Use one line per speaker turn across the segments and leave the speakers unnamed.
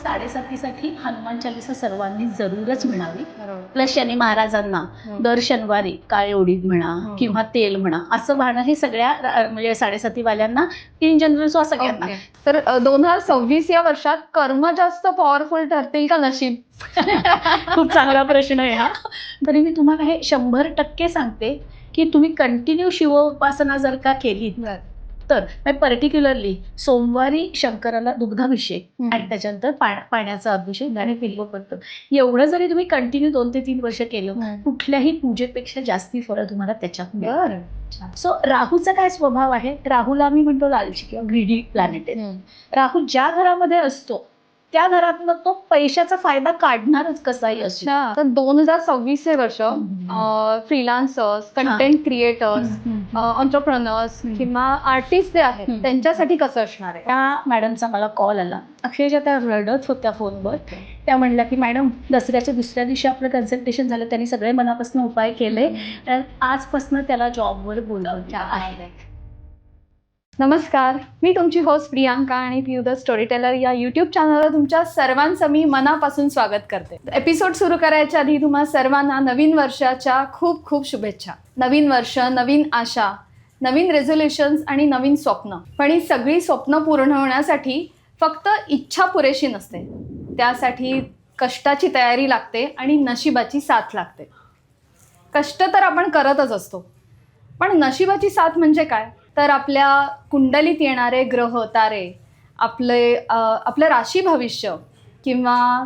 साडेसातीसाठी हनुमान चालीसा सर्वांनी जरूरच म्हणावी.
बरोबर.
प्लस शनी महाराजांना दर शनिवारी काळे उडीद म्हणा किंवा तेल म्हणा असं वाहणं हे सगळ्या म्हणजे साडेसातीवाल्यांना इन जनरल सो सगळ्यांना.
ओके. तर 2026 या वर्षात कर्म जास्त पॉवरफुल ठरतील का नशीब?
खूप चांगला प्रश्न आहे हा. तरी मी तुम्हाला हे 100% सांगते की तुम्ही कंटिन्यू शिवोपासना जर का केली तर पर्टिक्युलरली सोमवारी शंकराला दुग्धाभिषेक आणि त्याच्यानंतर पाण्याचा अभिषेक आणि बिल्व करतो, एवढं जरी तुम्ही कंटिन्यू 2 ते 3 वर्ष केलं कुठल्याही पूजेपेक्षा जास्ती फळं तुम्हाला त्याच्यात मिळतात. सो राहूचा काय स्वभाव आहे, राहूला आम्ही म्हणतो लालची किंवा ग्रीडी प्लॅनेट आहे. राहू ज्या घरामध्ये असतो त्या घरातनं तो पैशाचा फायदा काढणारच कसाही असतो.
तर 2026 हे वर्ष फ्रीलान्सर्स, कंटेंट क्रिएटर्स, एंटरप्रेन्योर्स किंवा आर्टिस्ट जे आहेत त्यांच्यासाठी कसं असणार आहे?
त्या मॅडमचा मला कॉल आला, अक्षरशः त्या रडत होत्या फोनवर. त्या म्हणल्या की मॅडम दसऱ्याच्या दुसऱ्या दिवशी आपलं कन्सल्टेशन झालं, त्यांनी सगळे मनापासून उपाय केले, आजपासून त्याला जॉबवर बोलावलं आहे.
नमस्कार, मी तुमची होस्ट प्रियांका आणि पियू द स्टोरी टेलर या यूट्यूब चॅनलला तुमच्या सर्वांचं मी मनापासून स्वागत करते. एपिसोड सुरू करायच्या आधी तुम्हा सर्वांना नवीन वर्षाच्या खूप खूप शुभेच्छा. नवीन वर्ष, नवीन आशा, नवीन रेझोल्युशन्स आणि नवीन स्वप्न. पण ही सगळी स्वप्न पूर्ण होण्यासाठी फक्त इच्छा पुरेशी नसते, त्यासाठी कष्टाची तयारी लागते आणि नशिबाची साथ लागते. कष्ट तर आपण करतच असतो, पण नशिबाची साथ म्हणजे काय तर आपल्या कुंडलीत येणारे ग्रह तारे, आपलं राशी भविष्य किंवा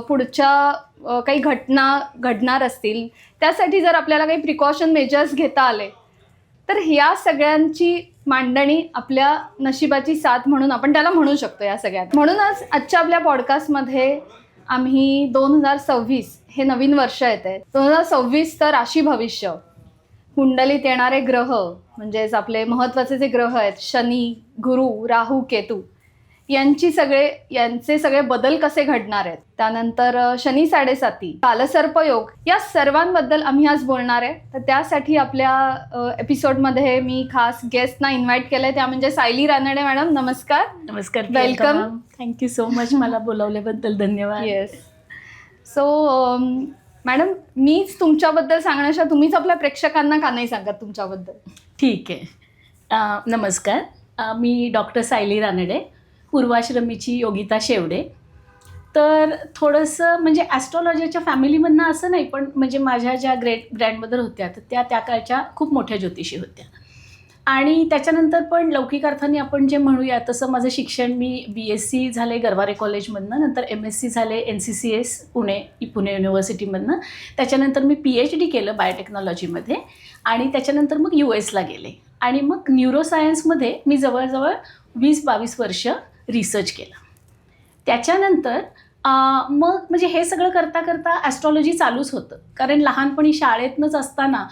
पुढच्या काही घटना घडणार असतील त्यासाठी जर आपल्याला काही प्रिकॉशन मेजर्स घेता आले तर ह्या सगळ्यांची मांडणी आपल्या नशिबाची साथ म्हणून आपण त्याला म्हणू शकतो. या सगळ्यात म्हणूनच आजच्या आपल्या पॉडकास्टमध्ये आम्ही 2026 हे नवीन वर्ष येते. 2026 तर राशी भविष्य, कुंडलीत येणारे ग्रह म्हणजेच आपले महत्त्वाचे जे ग्रह आहेत शनी, गुरु, राहू, केतू यांचे सगळे बदल कसे घडणार आहेत, त्यानंतर शनी साडेसाती, कालसर्पयोग, या सर्वांबद्दल आम्ही आज बोलणार आहे. तर त्यासाठी आपल्या एपिसोडमध्ये मी खास गेस्टना इन्व्हाइट केलंय, त्या म्हणजे सायली रानडे मॅडम. नमस्कार.
नमस्कार,
वेलकम.
थँक्यू सो मच मला बोलावल्याबद्दल धन्यवाद.
येस. सो मॅडम, मीच तुमच्याबद्दल सांगण्याच्या तुम्हीच आपल्या प्रेक्षकांना का नाही सांगत तुमच्याबद्दल?
ठीक आहे. नमस्कार, मी डॉक्टर सायली रानडे, पूर्वाश्रमीची योगिता शेवडे. तर थोडंसं म्हणजे ॲस्ट्रॉलॉजीच्या फॅमिलीमधनं असं नाही, पण म्हणजे माझ्या ज्या ग्रँडमदर होत्या तर त्या काळच्या खूप मोठ्या ज्योतिषी होत्या. आणि त्याच्यानंतर पण लौकिक अर्थाने आपण जे म्हणूया तसं माझं शिक्षण, मी BSc झाले गरवारे कॉलेजमधनं, नंतर MSc झाले NCCS पुणे युनिव्हर्सिटीमधनं. त्याच्यानंतर मी PhD केलं बायोटेक्नॉलॉजीमध्ये आणि त्याच्यानंतर मग US गेले आणि मग न्यूरोसायन्समध्ये मी जवळजवळ 20-22 वर्ष रिसर्च केला. त्याच्यानंतर मग म्हणजे हे सगळं करता करता ॲस्ट्रॉलॉजी चालूच होतं, कारण लहानपणी शाळेतनंच असताना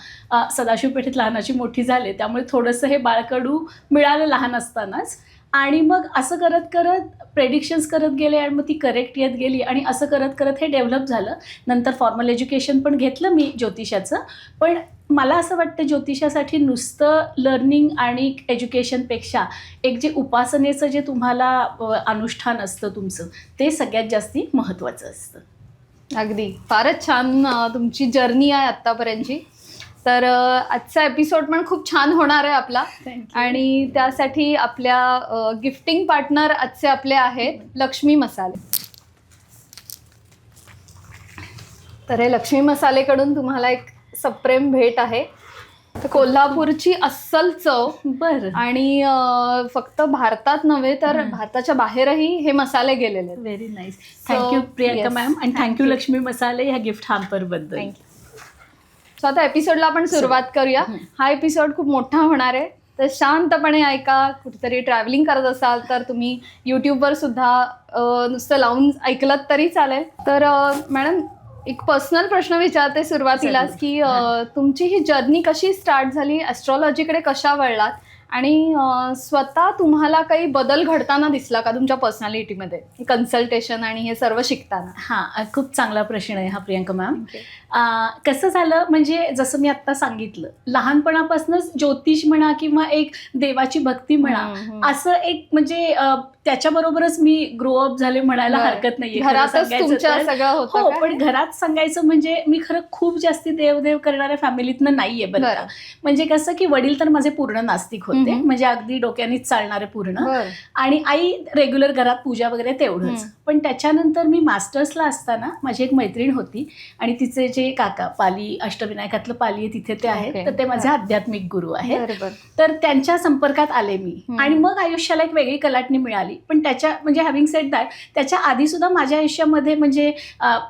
सदाशिव पेठेत लहानाची मोठी झाले, त्यामुळे थोडंसं हे बाळकडू मिळालं लहान असतानाच. आणि मग असं करत करत प्रेडिक्शन्स करत गेले आणि मग ती करेक्ट येत गेली आणि असं करत करत हे डेव्हलप झालं. नंतर फॉर्मल एज्युकेशन पण घेतलं मी ज्योतिषाचं. पण मला असं वाटतं ज्योतिषासाठी नुसतं लर्निंग आणि एज्युकेशनपेक्षा एक जे उपासनेचं जे तुम्हाला अनुष्ठान असतं तुमचं, ते सगळ्यात जास्ती महत्त्वाचं असतं.
अगदी, फारच छान तुमची जर्नी आहे आत्तापर्यंतची. तर आजचा एपिसोड पण खूप छान होणार आहे आपला. आणि त्यासाठी आपल्या गिफ्टिंग पार्टनर आजचे आपले आहेत लक्ष्मी मसाले. तर हे लक्ष्मी मसालेकडून तुम्हाला एक सप्रेम भेट आहे. कोल्हापूरची अस्सल चव.
बरं.
आणि फक्त भारतात नव्हे तर भारताच्या बाहेरही हे मसाले गेलेले आहेत.
Very nice. Thank you Priyanka ma'am आणि थँक्यू लक्ष्मी मसाले ह्या गिफ्ट हॅम्परबद्दल.
सो आता एपिसोडला आपण सुरुवात करूया. हा एपिसोड खूप मोठा होणार आहे, तर शांतपणे ऐका. कुठेतरी ट्रॅव्हलिंग करत असाल तर तुम्ही यूट्यूबवर सुद्धा नुसतं लावून ऐकलत तरी चालेल. तर मॅडम, एक पर्सनल प्रश्न विचारते सुरुवातीलाच की तुमची ही जर्नी कशी स्टार्ट झाली, ॲस्ट्रॉलॉजीकडे कशा वळलात आणि स्वतः तुम्हाला काही बदल घडताना दिसला का तुमच्या पर्सनॅलिटीमध्ये, कन्सल्टेशन आणि हे सर्व शिकताना?
हां, खूप चांगला प्रश्न आहे हा प्रियंका मॅम. कसं झालं म्हणजे जसं मी आत्ता सांगितलं, लहानपणापासूनच ज्योतिष म्हणा किंवा एक देवाची भक्ती म्हणा, असं एक म्हणजे त्याच्याबरोबरच मी ग्रो अप झाले म्हणायला हरकत नाहीये.
घरातच तुमच्या सगळं होतं
हो,
का?
पण घरात सांगायचं म्हणजे मी खरं खूप जास्ती देवदेव करणाऱ्या फॅमिलीतनं नाहीये बरं का. म्हणजे कसं की वडील तर माझे पूर्ण नास्तिक होते, म्हणजे अगदी डोक्यानेच चालणारे पूर्ण, आणि आई रेग्युलर घरात पूजा वगैरे तेवढंच. पण त्याच्यानंतर मी मास्टर्सला असताना माझी एक मैत्रीण होती आणि तिचे जे काका पाली अष्टविनायकातलं पाली आहे तिथे ते आहेत, तर ते माझे आध्यात्मिक गुरु आहेत. तर त्यांच्या संपर्कात आले मी आणि मग आयुष्याला एक वेगळी कलाटणी मिळाली. पण त्याच्या म्हणजे हॅव्हिंग सेड दॅट, त्याच्या आधी सुद्धा माझ्या आयुष्यामध्ये म्हणजे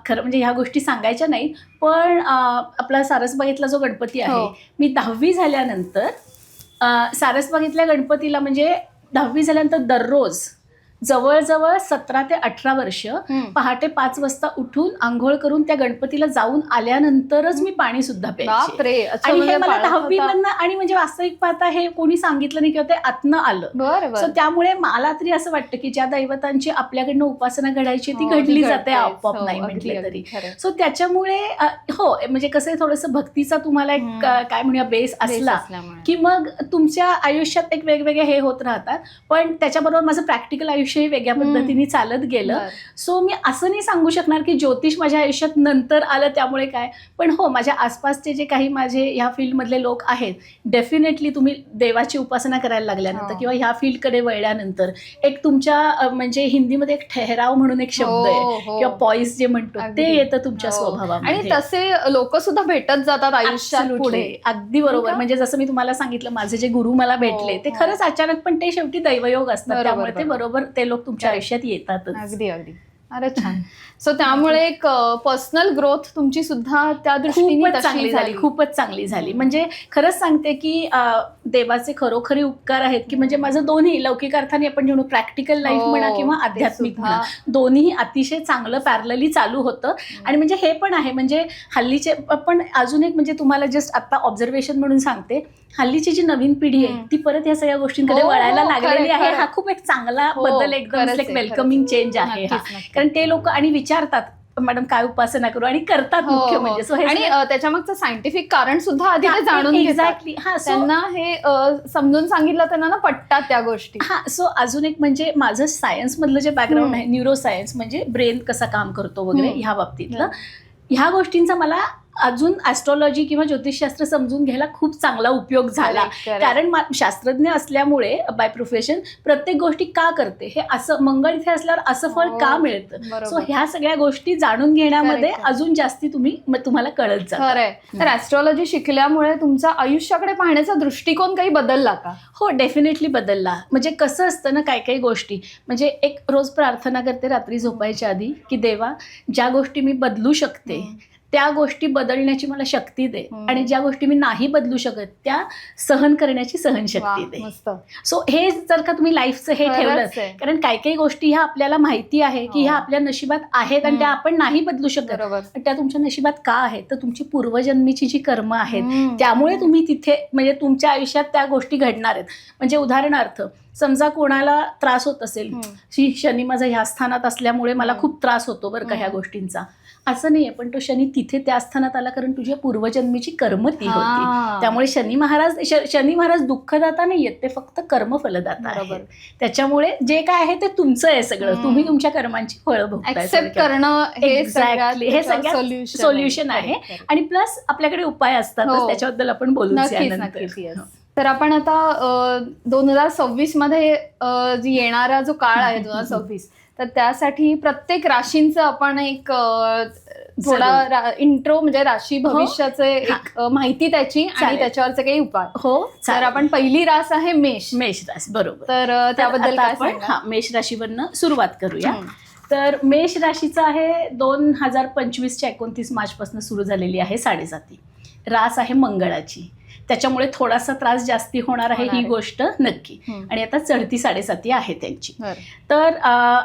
खरं म्हणजे ह्या गोष्टी सांगायच्या नाही, पण आपला सारसबागेतला जो गणपती आहे, मी 10वी झाल्यानंतर सारसबागेतल्या गणपतीला म्हणजे 10वी झाल्यानंतर दररोज जवळजवळ 17 ते 18 वर्ष पहाटे 5 वाजता उठून आंघोळ करून त्या गणपतीला जाऊन आल्यानंतरच मी पाणी सुद्धा प्यायचे. आणि हे मला 10वी मधनं, आणि म्हणजे वास्तविक पाहता हे कोणी सांगितलं नाही किंवा ते आतनं आलं. सो त्यामुळे मला तरी असं वाटतं की ज्या दैवतांची आपल्याकडनं उपासना घडायची ती घडली जाते आपोआप, नाही म्हटलं तरी. सो त्याच्यामुळे हो म्हणजे कसं आहे, थोडंसं भक्तीचा तुम्हाला एक काय म्हणूया बेस असला की मग तुमच्या आयुष्यात एक वेगवेगळे हे होत राहतात. पण त्याच्याबरोबर माझं प्रॅक्टिकल आयुष्य वेगळ्या पद्धतीने चालत गेलं. सो मी असं नाही सांगू शकणार की ज्योतिष माझ्या आयुष्यात नंतर आलं त्यामुळे काय, पण हो माझ्या आसपासचे जे काही माझे ह्या फील्डमधले लोक आहेत, डेफिनेटली तुम्ही देवाची उपासना करायला लागल्यानंतर किंवा ह्या फील्डकडे वळल्यानंतर एक तुमच्या म्हणजे हिंदीमध्ये एक ठहराव म्हणून एक शब्द आहे किंवा पॉइस जे म्हणतो ते येतं तुमच्या स्वभावामध्ये.
आणि तसे लोक सुद्धा भेटत जातात आयुष्यात पुढे.
अगदी बरोबर. म्हणजे जसं मी तुम्हाला सांगितलं, माझे जे गुरु मला भेटले ते खरंच अचानक, पण ते शेवटी दैवयोग असतात, त्यामुळे ते बरोबर ते लोक तुमच्या आयुष्यात येतात.
अगदी अगदी. अरे छान. सो त्यामुळे एक पर्सनल ग्रोथ तुमची सुद्धा त्या दृष्टीने
चांगली झाली, खूपच चांगली झाली. म्हणजे खरंच सांगते की देवाचे खरोखरी उपकार आहेत की म्हणजे माझं दोन्ही लौकिक अर्थाने आपण म्हणू, प्रॅक्टिकल लाईफ म्हणा किंवा आध्यात्मिक म्हणा, दोन्ही अतिशय चांगलं पॅरलली चालू होतं. आणि म्हणजे हे पण आहे म्हणजे हल्लीचे, पण अजून एक म्हणजे तुम्हाला जस्ट आता ऑब्झर्वेशन म्हणून सांगते, हल्लीची जी नवीन पिढी आहे ती परत ह्या सगळ्या गोष्टींकडे वळायला लागलेली आहे. हा खूप एक चांगला बदल, एकदम एक वेलकमिंग चेंज आहे हा. कारण ते लोक आणि विचारतात मॅडम काय उपासना करू, आणि करतात मुख्य म्हणजे.
आणि त्याच्यामागचं सायंटिफिक कारण सुद्धा आधी ते जाणून
एक्झॅक्टली. हा,
त्यांना हे समजून सांगितलं त्यांना ना पटतात त्या गोष्टी.
हा, सो अजून एक म्हणजे माझं सायन्स मधलं जे बॅकग्राऊंड आहे, न्यूरो सायन्स म्हणजे ब्रेन कसा काम करतो वगैरे ह्या बाबतीतलं, ह्या गोष्टींचा मला अजून ॲस्ट्रॉलॉजी किंवा ज्योतिषशास्त्र समजून घ्यायला खूप चांगला उपयोग झाला. कारण शास्त्रज्ञ असल्यामुळे बाय प्रोफेशन प्रत्येक गोष्टी का करते, हे असं मंगळ इथे असल्यावर असं फळ का मिळतं, सो ह्या सगळ्या गोष्टी जाणून घेण्यामध्ये अजून जास्ती तुम्हाला कळत जातं.
खरंय. तर ॲस्ट्रॉलॉजी शिकल्यामुळे तुमचा आयुष्याकडे पाहण्याचा दृष्टिकोन काही बदलला का?
हो, डेफिनेटली बदलला. म्हणजे कसं असतं ना, काही काही गोष्टी म्हणजे एक रोज प्रार्थना करते रात्री झोपायच्या आधी की देवा, ज्या गोष्टी मी बदलू शकते त्या गोष्टी बदलण्याची मला शक्ती दे, आणि ज्या गोष्टी मी नाही बदलू शकत त्या सहन करण्याची सहनशक्ती दे. सो हे जर का तुम्ही लाईफचं हे ठेवलं, कारण काही काही गोष्टी ह्या आपल्याला माहिती आहे की ह्या आपल्या नशिबात आहेत आणि त्या आपण नाही बदलू शकत, त्या तुमच्या नशिबात का आहेत, तर तुमची पूर्वजन्मीची जी कर्म आहेत त्यामुळे तुम्ही तिथे म्हणजे तुमच्या आयुष्यात त्या गोष्टी घडणार आहेत. म्हणजे उदाहरणार्थ समजा कोणाला त्रास होत असेल, शनी माझा ह्या स्थानात असल्यामुळे मला खूप त्रास होतो बरं का ह्या गोष्टींचा, असं नाहीये, पण तो शनी तिथे त्या स्थानात आला कारण तुझ्या पूर्वजन्मीची कर्म ती होती. त्यामुळे शनी महाराज दुःखदाता नाहीयेत, ते फक्त कर्मफलदाता आहेत. त्याच्यामुळे जे काय आहे ते तुमचं आहे सगळं, तुम्ही तुमच्या कर्मांची फळं भोगताय.
एक्सेप्ट करणं हे
सगळ्यात सोल्युशन आहे. आणि प्लस आपल्याकडे उपाय असतात, त्याच्याबद्दल आपण बोलू.
तर आपण आता 2026 मध्ये येणारा जो काळ आहे 2026, तर त्यासाठी प्रत्येक राशींचं आपण एक थोडा इंट्रो म्हणजे राशी भविष्याचे एक माहिती त्याची आणि त्याच्यावरचे काही उपाय.
हो,
तर आपण पहिली रास आहे मेष
रास. बरोबर.
तर त्याबद्दल
आपण मेष राशीवरनं सुरुवात करूया. तर मेष राशीचं आहे 2025च्या 29 मार्चपासून सुरू झालेली आहे 7.5. रास आहे मंगळाची. त्याच्यामुळे थोडासा त्रास जास्ती होणार आहे ही
होणार आहे.
गोष्ट नक्की.
हम्म.
आणि आता चढती 7.5 आहे त्यांची.
बरं.
तर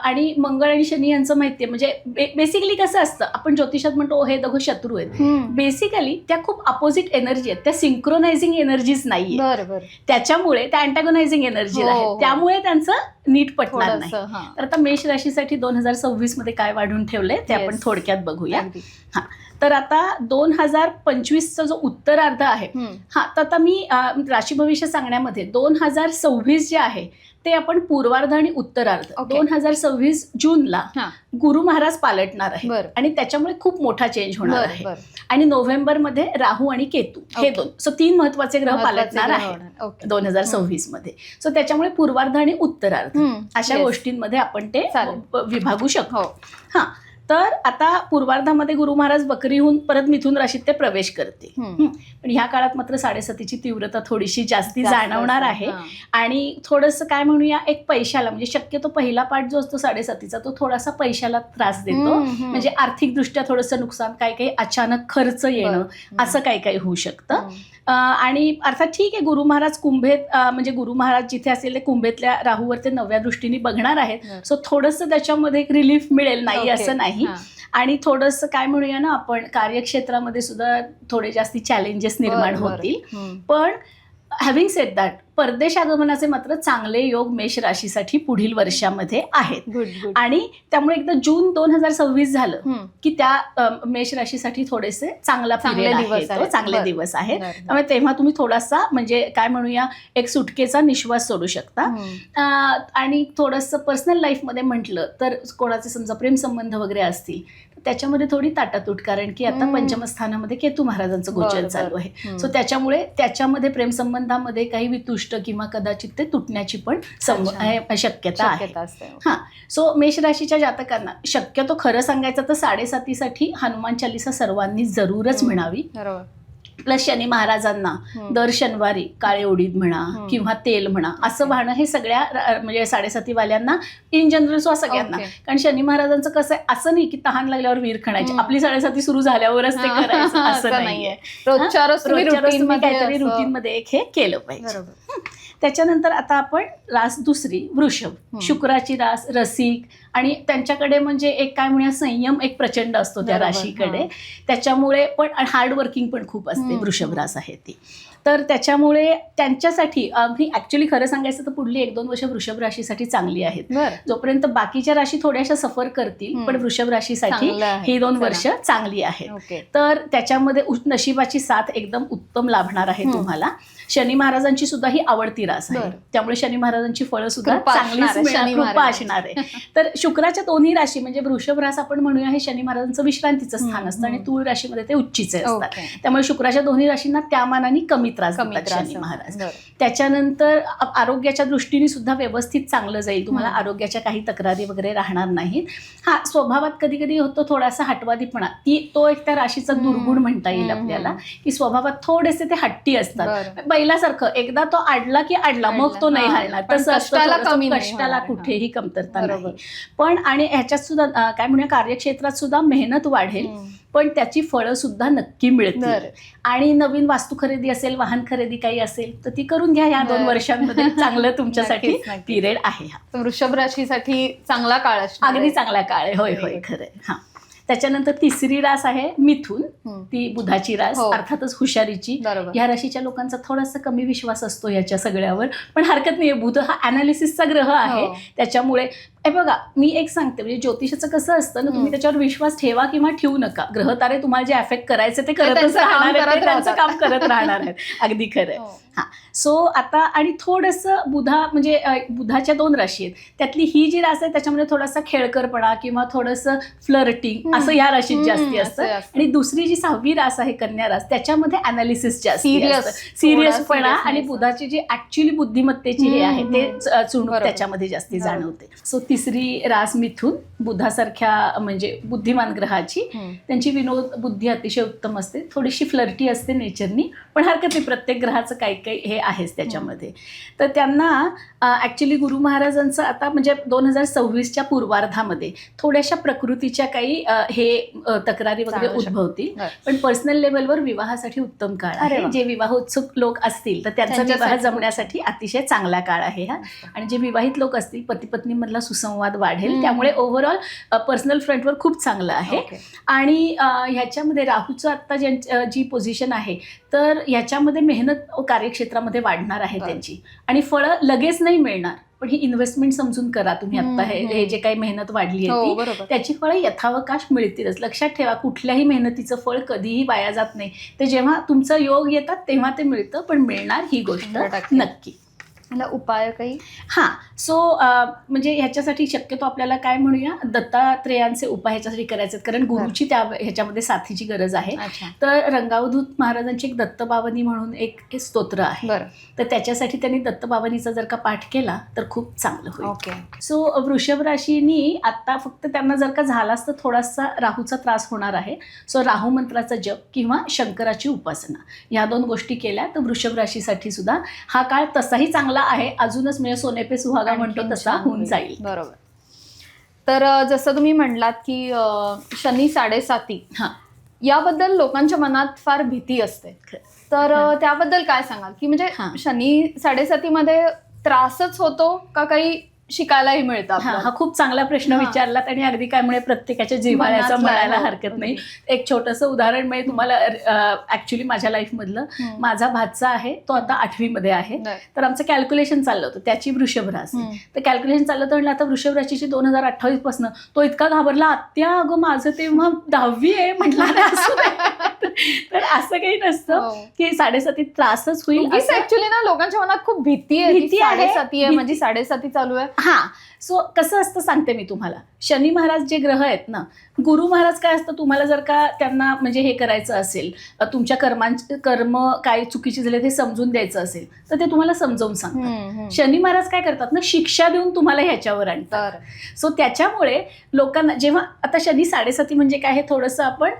आणि मंगळ आणि शनी यांचं माहितीये, म्हणजे बेसिकली कसं असतं, आपण ज्योतिषात म्हणतो हे दोघं शत्रू आहेत.
हम्म.
बेसिकली त्या खूप अपोजिट एनर्जी आहेत, त्या सिंक्रोनायझिंग एनर्जीज नाहीये.
बरं बरं.
त्याच्यामुळे त्या अँटॅगोनायझिंग एनर्जी
हो,
आहेत,
हो.
त्यामुळे त्यांचं नीट पटणार नाही.
थोडंसं, हां.
तर आता मेष राशीसाठी 2026 मध्ये काय वाढून ठेवलंय ते आपण
Yes.
थोडक्यात बघूया.
अगदी.
तर आता 2025चा जो उत्तरार्ध आहे,
हम्म.
तर आता मी राशी भविष्य सांगण्यामध्ये 2026 जे आहे ते आपण पूर्वार्ध आणि उत्तरार्ध.
Okay.
2026 जूनला
हां.
गुरु महाराज पालटणार आहे
बरं.
आणि त्याच्यामुळे खूप मोठा चेंज होणार
बरं
आहे.
बरं.
आणि नोव्हेंबरमध्ये राहू आणि केतू हे
Okay.
2, सो 3 महत्वाचे ग्रह
महत्त्वाचे
पालटणार
ग्रह
आहे
होणार. ओके.
2026 मध्ये. सो त्याच्यामुळे पूर्वार्ध आणि उत्तरार्ध
हम्म.
अशा
Yes.
गोष्टींमध्ये आपण ते
चालेल.
विभागू शकतो.
हो.
हा, तर आता पूर्वार्धामध्ये गुरु महाराज वक्रीहून परत मिथुन राशीत ते प्रवेश करते.
हम्म.
पण ह्या काळात मात्र 7.5ची तीव्रता थोडीशी जास्ती
जास्त
जाणवणार
असेल.
आहे.
हां.
आणि थोडंसं काय म्हणूया, एक पैशाला, म्हणजे शक्यतो पहिला पार्ट जो असतो 7.5चा तो थोडासा पैशाला त्रास देतो.
हम्म, हम्म.
म्हणजे आर्थिकदृष्ट्या थोडंसं नुकसान, काही काही अचानक खर्च येणं,
बरं.
असं काही काही होऊ शकतं.
हम्म.
आणि अर्थात ठीक आहे, गुरु महाराज कुंभेत, म्हणजे गुरु महाराज जिथे असेल ते कुंभेतल्या राहूवर ते 9व्या दृष्टीने बघणार आहेत.
बरं.
सो थोडंसं त्याच्यामध्ये एक रिलीफ मिळेल, नाही
ओके.
असं नाही.
हां.
आणि थोडंसं काय म्हणूया ना, आपण कार्यक्षेत्रामध्ये सुद्धा थोडे जास्ती चॅलेंजेस निर्माण
बरं, बरं.
होतील.
हम्म.
पण हॅव्हिंग सेड दॅट, परदेश आगमनाचे मात्र चांगले योग मेष राशीसाठी पुढील वर्षामध्ये आहेत.
Good good.
आणि त्यामुळे एकदा जून 2026 झालं
हम्म.
की त्या मेष राशीसाठी थोडेसे चांगला
चांगले
पिरियड
दिवस
आहे तो,
आहेत.
चांगले
बरं.
दिवस आहेत.
बरं.
त्यामुळे तेव्हा तुम्ही थोडासा, म्हणजे काय म्हणूया, एक सुटकेचा निश्वास सोडू शकता.
हम्म.
आणि थोडंसं पर्सनल लाईफमध्ये म्हटलं तर कोणाचे समजा प्रेमसंबंध वगैरे असतील तर त्याच्यामध्ये थोडी ताटातूट, कारण की आता
हम्म.
पंचमस्थानामध्ये केतू महाराजांचं गोचर
बरं,
चालू
बरं.
आहे.
हम्म.
सो त्याच्यामुळे त्याच्यामध्ये प्रेमसंबंधामध्ये काही वितुष्ट किंवा कदाचित ते तुटण्याची पण
अच्छा.
शक्यता आहे.
शक्यता असते.
हां, सो मेष राशीच्या जातकांना शक्यतो खरं सांगायचं तर 7.5साठी हनुमान चालिसा सर्वांनी जरूरच
हम्म.
म्हणावी.
बरोबर.
प्लस शनी महाराजांना
हम्म.
दर शनिवारी काळे उडीद म्हणा
हम्म.
किंवा तेल म्हणा असं वाहणं हे सगळ्या म्हणजे 7.5वाल्यांना इन जनरल सगळ्यांना.
ओके.
कारण शनी महाराजांचं कसं आहे, असं नाही की तहान लागल्यावर वीर खाण्याची,
हम्म.
आपली 7.5 सुरू झाल्यावरच ते
हां.
करायचं असं
असं
नाहीये.
नाहीये. रोजच्या रोज तुम्ही
रोजच्या रोज
routine
तुम्ही
मध्ये
काहीतरी
असं-
रुटीन मध्ये एक हे केलं पाहिजे.
बरोबर.
त्याच्यानंतर आता आपण रास दुसरी वृषभ, शुक्राची रास, रसिक, आणि त्यांच्याकडे म्हणजे एक काय म्हणूया संयम एक प्रचंड असतो त्या
बरोबर,
राशीकडे.
हां.
त्याच्यामुळे पण हार्ड वर्किंग पण खूप असते.
हम्म.
वृषभ रास आहे ती. तर त्याच्यामुळे त्यांच्यासाठी अगदी ऍक्च्युली खरं सांगायचं तर पुढली 1-2 वर्ष वृषभ राशीसाठी चांगली आहेत.
बरं.
जोपर्यंत बाकीच्या राशी थोड्याशा सफर करतील,
हम्म.
पण वृषभ राशीसाठी
चांगलं आहे.
ही 2
चला.
वर्ष चांगली आहेत.
ओके.
तर त्याच्यामध्ये नशिबाची साथ एकदम उत्तम लाभणार आहे
हम्म.
तुम्हाला. शनी महाराजांची सुद्धा ही आवडती रास आहे.
बरं.
त्यामुळे शनी महाराजांची फळं सुद्धा
कृपा
चांगलीच
असणार आहे
मिळणार,
शनी
कृपा
महाराजांची.
असणार आहे. तर शुक्राच्या दोन्ही राशी म्हणजे वृषभ रास आपण म्हणूया हे शनी महाराजांचं विश्रांतीचं स्थान
हम्म,
असतं आणि
हम्म.
तूळ राशीमध्ये ते उच्चीचे असतात.
ओके.
त्यामुळे शुक्राच्या दोन्ही राशींना त्या मानाने कमी त्रास
कमी
देतात
त्रास
शनी महाराज.
बरं.
त्याच्यानंतर आरोग्याच्या दृष्टीने सुद्धा व्यवस्थित चांगलं जाईल तुम्हाला.
हम्म.
आरोग्याच्या काही तक्रारी वगैरे राहणार नाहीत. हा, स्वभावात कधी कधी होतो थोडासा हटवादीपणा, तो एक त्या राशीचा दुर्गुण म्हणता येईल
हम्म.
आपल्याला, की स्वभावात थोडेसे ते हट्टी असतात.
बरं.
बैलासारखं एकदा तो आडला की आडला, मग तो नाही
हां.
हलणार.
पण
तसं असतं
कष्टाला
थोडंसं,
कमी नाही
कष्टाला
होणार.
कुठेही कमतरता
बरोबर.
नाही. पण आणि ह्याच्यात सुद्धा काय म्हणूया कार्यक्षेत्रात सुद्धा मेहनत वाढेल,
हम्म.
पण त्याची फळं सुद्धा नक्की मिळतील.
बरं.
आणि नवीन वास्तू खरेदी असेल, वाहन खरेदी काही असेल तर ती करून घ्या. या 2
बरं.
वर्षांमध्ये चांगलं तुमच्यासाठी
नक्कीच, नक्कीच.
पिरियड आहे हा.
तर वृषभ राशीसाठी चांगला काळ असणार
अगदी
आहे.
चांगला काळ आहे. होय होय, खरंय. हा, त्याच्यानंतर तिसरी रास आहे मिथुन,
हम्म.
ती बुधाची रास,
हो.
अर्थातच हुशारीची.
बरोबर.
या राशीच्या लोकांचा थोडासा कमी विश्वास असतो याच्या सगळ्यावर, पण हरकत नाही. बुध हा अनालिसिसचा ग्रह आहे.
हो.
त्याच्यामुळे बघा, मी एक सांगते, म्हणजे ज्योतिषाचं कसं असतं ना, तुम्ही त्याच्यावर विश्वास ठेवा किंवा ठेवू नका. ग्रहतारे तुम्हाला जे अफेक्ट करायचे ते करतच
त्यांचं काम
राहणार आहेत,
करत
ते त्यांचं
राहतात.
काम करत राहणार आहेत. अगदी खरं.
हो.
हा, सो आता आणि थोडंसं म्हणजे बुधाच्या 2 राशी आहेत, त्यातली ही जी रास आहे त्याच्यामध्ये थोडासा खेळकरपणा किंवा थोडंसं फ्लर्टिंग असं ह्या राशीत जास्ती असतं.
असं असतं.
आणि दुसरी जी 6वी रास आहे कन्या रास, त्याच्यामध्ये अनालिसिस जास्ती
Serious.
असतं, सिरियसपणा.
seriousness
आणि बुधाची जी ऍक्च्युअली बुद्धिमत्तेची हे आहे ते चुणूक
बरोबर.
त्याच्यामध्ये जास्ती
बरोबर.
जाणवते. सो तिसरी रास मिथुन, बुधासारख्या म्हणजे बुद्धिमान ग्रहाची. त्यांची विनोद बुद्धी अतिशय उत्तम असते, थोडीशी फ्लर्टी असते नेचरनी, पण हरकत नाही, प्रत्येक ग्रहाचं काही काही हे आहेच त्याच्यामध्ये. तर त्यांना ॲक्च्युली गुरु महाराजांचं आता म्हणजे 2026च्या पूर्वार्धामध्ये थोड्याशा प्रकृतीच्या काही तक्रारी वगैरे उद्भवतील, पण पर्सनल लेवलवर विवाहासाठी उत्तम काळ आहे. जे विवाहोत्सुक लोक असतील तर त्यांचा विवाह जमण्यासाठी अतिशय चांगला काळ आहे हा. आणि जे विवाहित लोक असतील, पती पत्नी मधला सुसंवाद वाढेल, त्यामुळे ओव्हरऑल पर्सनल फ्रंटवर खूप चांगलं आहे. आणि ह्याच्यामध्ये राहूचं आत्ता जी पोझिशन आहे, तर ह्याच्यामध्ये मेहनत कार्यक्षेत्रामध्ये वाढणार आहे त्यांची, आणि फळं लगेच नाही मिळणार, पण ही इन्व्हेस्टमेंट समजून करा तुम्ही. आता हे जे काही मेहनत वाढली आहे त्याची फळं यथावकाश मिळतीलच. लक्षात ठेवा, कुठल्याही मेहनतीचं फळ कधीही वाया जात नाही. ते जेव्हा तुमचं योग येतात तेव्हा ते मिळतं, पण मिळणार ही गोष्ट नक्की.
मला उपाय काही?
हां, सो म्हणजे ह्याच्यासाठी शक्यतो आपल्याला काय म्हणूया, दत्तात्रेयांचे उपाय ह्याच्यासाठी करायचे आहेत, कारण गुरुची ह्याच्यामध्ये साथीची गरज आहे. तर रंगावधूत महाराजांची एक दत्तबावनी म्हणून एक स्तोत्र आहे, तर त्याच्यासाठी त्यांनी दत्तबावनीचा जर का पाठ केला तर खूप चांगलं होईल. सो वृषभ राशीनी आत्ता फक्त त्यांना जर का झालाच तर थोडासा राहूचा त्रास होणार आहे. सो राहू मंत्राचा जप किंवा शंकराची उपासना या 2 गोष्टी केल्या तर वृषभ राशीसाठी सुद्धा हा काळ तसाही चांगला आहे, अजूनच म्हणजे सोने पे सुहागा म्हणतो तसा होऊन जाईल.
बरोबर. तर जसं तुम्ही म्हणलात की शनी 7.5 याबद्दल लोकांच्या मनात फार भीती असते, तर त्याबद्दल काय सांगाल? की म्हणजे शनी 7.5 मध्ये त्रासच होतो का काही शिकायलाही मिळतं?
हा खूप चांगला प्रश्न विचारलात, आणि अगदी काय म्हणजे प्रत्येकाच्या जिव्हाळ्याचं म्हणायला हरकत नाही. एक छोटंसं उदाहरण म्हणजे तुम्हाला ऍक्च्युली माझ्या लाईफमधलं, माझा भाचा आहे, तो आता 8वी मध्ये आहे. तर आमचं कॅल्क्युलेशन चाललं होतं, त्याची वृषभ राशी. तर कॅल्क्युलेशन चाललं होतं, म्हणलं आता वृषभ राशीची 2028 पासून. तो इतका घाबरला, आत्या अगं माझं तेव्हा 10वी आहे म्हटलं. तर असं काही नसतं की 7.5 त्रासच होईल.
ऍक्च्युली ना लोकांच्या मनात खूप भीती आहे, 7.5 आहे म्हणजे 7.5 चालू आहे.
हां, सो कसं असतं सांगते मी तुम्हाला. शनी महाराज जे ग्रह आहेत ना, गुरु महाराज काय असतं, तुम्हाला जर का त्यांना म्हणजे हे करायचं असेल, तुमच्या कर्म काय चुकीचे झाले ते समजून द्यायचं असेल तर ते तुम्हाला समजावून सांगतात. शनी महाराज काय करतात ना, शिक्षा देऊन तुम्हाला ह्याच्यावर आणतात. सो त्याच्यामुळे लोकांना जेव्हा आता शनी 7.5 म्हणजे काय हे थोडंसं आपण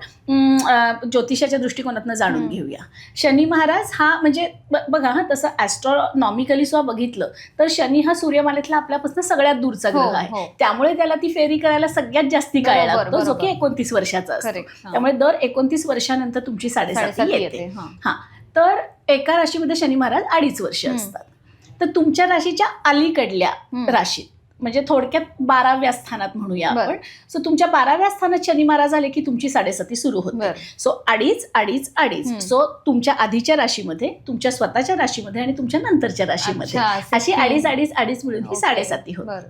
ज्योतिषाच्या दृष्टिकोनातून जाणून घेऊया. शनी महाराज हा म्हणजे बघा, हा तसं ॲस्ट्रॉनॉमिकली सुद्धा बघितलं तर शनी हा सूर्यमालेतला आपल्यापासून सगळ्यात दूरचा ग्रह आहे, त्यामुळे त्याला ती फेरी करायला सगळ्यात जास्ती काळ लागतो, जो की 29 वर्षाचा असतो. त्यामुळे दर 29 वर्षानंतर तुमची 7.5 येते. हा, तर एका राशीमध्ये शनी महाराज 2.5 वर्ष असतात. तर तुमच्या राशीच्या अलीकडल्या राशीत म्हणजे थोडक्यात 12व्या स्थानात म्हणूया आपण. सो तुमच्या 12व्या स्थानात शनी महाराज आले की तुमची 7.5 सुरू होते. सो 2.5. सो तुमच्या आधीच्या राशीमध्ये, तुमच्या स्वतःच्या राशीमध्ये आणि तुमच्या नंतरच्या राशीमध्ये अशी 2.5 मिळून ही 7.5 होते.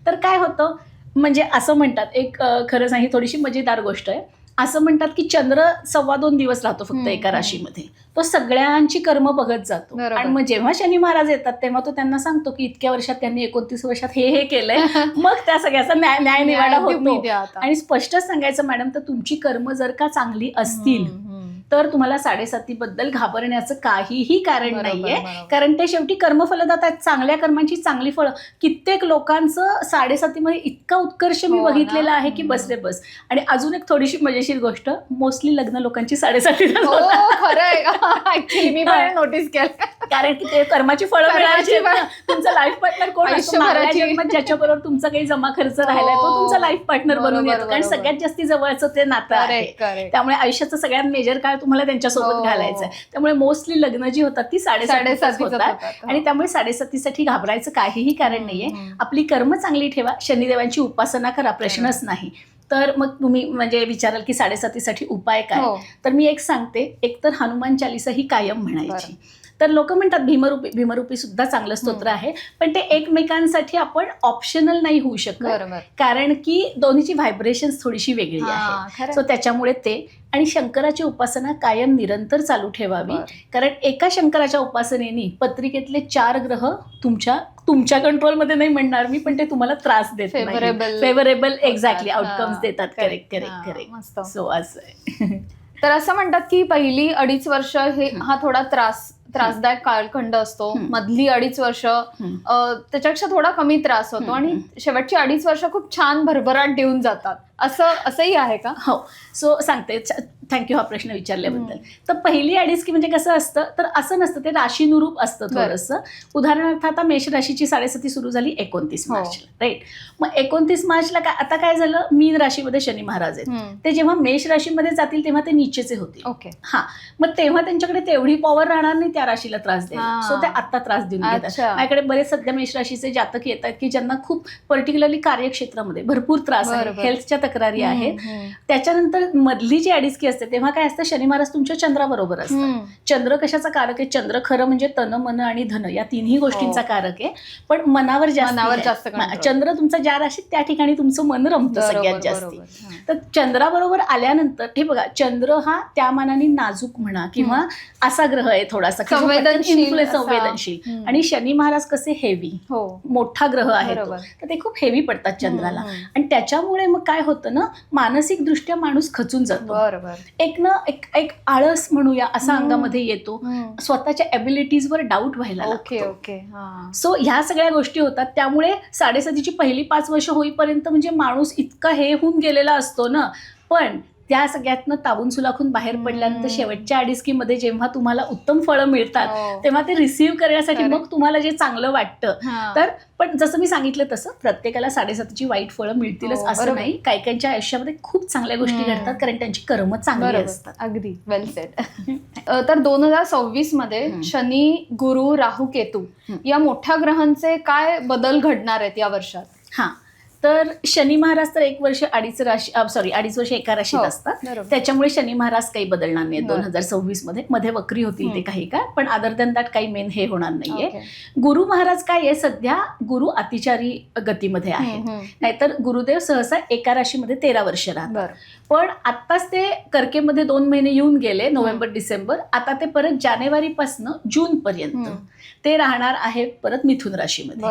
तर काय होतं म्हणजे असं म्हणतात, एक खरं सांगी थोडीशी मजेदार गोष्ट आहे, असं म्हणतात की चंद्र 2.25 दिवस राहतो फक्त एका राशीमध्ये, तो सगळ्यांची कर्म बघत जातो. आणि मग जेव्हा शनी महाराज येतात तेव्हा तो त्यांना सांगतो की इतक्या वर्षात त्यांनी 29 वर्षात हे केलंय, मग त्या सगळ्याचा न्याय निवाडा होतो. आणि स्पष्टच सांगायचं मॅडम, तर तुमची कर्म जर का चांगली असतील तर तुम्हाला 7.5 बद्दल घाबरण्याचं काहीही कारण नाहीये, कारण ते शेवटी कर्मफलदाता आहेत. चांगल्या कर्मांची चांगली फळं. कित्येक लोकांचं 7.5 मध्ये इतका उत्कर्ष मी बघितलेला आहे की बस रे बस. आणि अजून एक थोडीशी मजेशीर गोष्ट, मोस्टली लग्न लोकांची 7.5
मी पण नोटीस केलं,
कारण की ते कर्माची फळं मिळायची. तुमचा लाईफ पार्टनर कोण असतो, ज्याच्याबरोबर तुमचा काही जमा खर्च राहिलाय तो तुमचा लाईफ पार्टनर बनून येतो, कारण सगळ्यात जास्ती जवळचं ते नातं आहे. त्यामुळे आयुष्याचं सगळ्यात मेजर काळ तुम्हाला त्यांच्यासोबत घालायचं आहे. त्यामुळे मोस्टली लग्न जी होतात ती 7.5 होतात. आणि त्यामुळे 7.5 घाबरायचं काहीही कारण नाहीये. आपली कर्म चांगली ठेवा, शनिदेवांची उपासना करा, प्रश्नच नाही. तर मग तुम्ही म्हणजे विचाराल की 7.5 उपाय काय, तर मी एक सांगते. एक तर हनुमान चालीसा ही कायम म्हणायची. तर लोक म्हणतात भीमरूपी सुद्धा चांगलं स्तोत्र आहे, पण ते एकमेकांसाठी आपण ऑप्शनल नाही होऊ शकत, कारण की दोन्हीची व्हायब्रेशन्स थोडीशी वेगळी आहे. सो त्याच्यामुळे ते, आणि शंकराची उपासना कायम निरंतर चालू ठेवावी, कारण एका शंकराच्या उपासनेने पत्रिकेतले 4 ग्रह तुमच्या कंट्रोलमध्ये नाही म्हणणार मी, पण ते तुम्हाला त्रास देत नाही, फेवरेबल एक्झॅक्टली आउटकम्स देतात. करेक्ट. सो असं आहे.
तर असं म्हणतात की पहिली 2.5 वर्ष हा थोडा त्रासदायक कालखंड असतो, मधली 2.5 वर्ष त्याच्यापेक्षा थोडा कमी त्रास होतो आणि शेवटची 2.5 वर्ष खूप छान भरभराट देऊन जातात, असंही आहे का?
हो. सो सांगते, थँक्यू हा प्रश्न विचारल्याबद्दल. तर पहिली 2.5 की म्हणजे कसं असतं, तर असं नसतं, ते राशीनुरूप असतं थोडंसं. उदाहरणार्थ आता मेष राशीची 7.5 सुरू झाली 29 मार्चला, राईट. मग 29 मार्चला आता काय झालं, मीन राशीमध्ये शनी महाराज आहेत, ते जेव्हा मेष राशीमध्ये जातील तेव्हा ते नीचेचे होतील.
ओके.
हा, मग तेव्हा त्यांच्याकडे तेवढी पॉवर राहणार नाही त्या राशीला त्रास द्यायला, सो ते आता त्रास देऊन घेतात. माझ्याकडे बरेच सध्या मेष राशीचे जातक येत आहेत की ज्यांना खूप पर्टिक्युलरली कार्यक्षेत्रामध्ये भरपूर त्रास आहे, हेल्थच्या तक्रारी आहेत. त्याच्यानंतर मधली जी 2.5 की असते तेव्हा काय असतं, शनी महाराज तुमच्या चंद्राबरोबर असतात. चंद्र कशाचा कारक आहे, चंद्र खरं म्हणजे तन, मन आणि धन या तिन्ही गोष्टींचा कारक आहे, पण मनावर जास्त चंद्र तुमचा ज्या राशीत त्या ठिकाणी तुमचं मन रमतं सगळ्यात जास्त. तर चंद्राबरोबर आल्यानंतर हे बघा, चंद्र हा त्या मानाने नाजूक म्हणा किंवा असा ग्रह आहे थोडासा संवेदनशील, आणि शनी महाराज कसे हेवी, मोठा ग्रह आहे तो, तर ते खूप हेवी पडतात चंद्राला. आणि त्याच्यामुळे मग काय होतं ना, मानसिक दृष्ट्या माणूस खचून जातो, एक आळस म्हणूया असा अंगामध्ये येतो, स्वतःच्या एबिलिटीजवर डाऊट व्हायला लागतो. सो ह्या सगळ्या गोष्टी होतात. त्यामुळे 7.5ची पहिली 5 वर्ष होईपर्यंत म्हणजे माणूस इतका हे होऊन गेलेला असतो ना, पण त्या सगळ्यातनं ताबून सुलाखून बाहेर पडल्यानंतर शेवटच्या 2.5 मध्ये जेव्हा तुम्हाला उत्तम फळं मिळतात तेव्हा ते रिसीव्ह करण्यासाठी मग तुम्हाला जे चांगलं वाटतं. तर पण जसं मी सांगितलं तसं प्रत्येकाला 7.5ची वाईट फळं मिळतीलच असं नाही, काहीकांच्या आयुष्यामध्ये खूप चांगल्या गोष्टी घडतात कारण त्यांची कर्म चांगली असतात.
अगदी वेल सेड. तर 2026 मध्ये शनी, गुरु, राहू, केतू या मोठ्या ग्रहांचे काय बदल घडणार आहेत या वर्षात?
हा, तर शनी महाराज तर 1 वर्ष 2.5 वर्ष एका राशीत असतात, त्याच्यामुळे शनी महाराज काही बदलणार नाही 2026 मध्ये वक्री होतील ते काही काय, पण अदर दॅन दॅट काही मेन हे होणार नाहीये. गुरु महाराज काय आहे, सध्या गुरु अतिचारी गतीमध्ये आहे, नाहीतर गुरुदेव सहसा एका राशीमध्ये 13 वर्ष राहतात. पण आत्ताच ते कर्केमध्ये 2 महिने येऊन गेले, नोव्हेंबर डिसेंबर, आता ते परत जानेवारीपासून जून पर्यंत ते राहणार आहे परत मिथुन राशीमध्ये,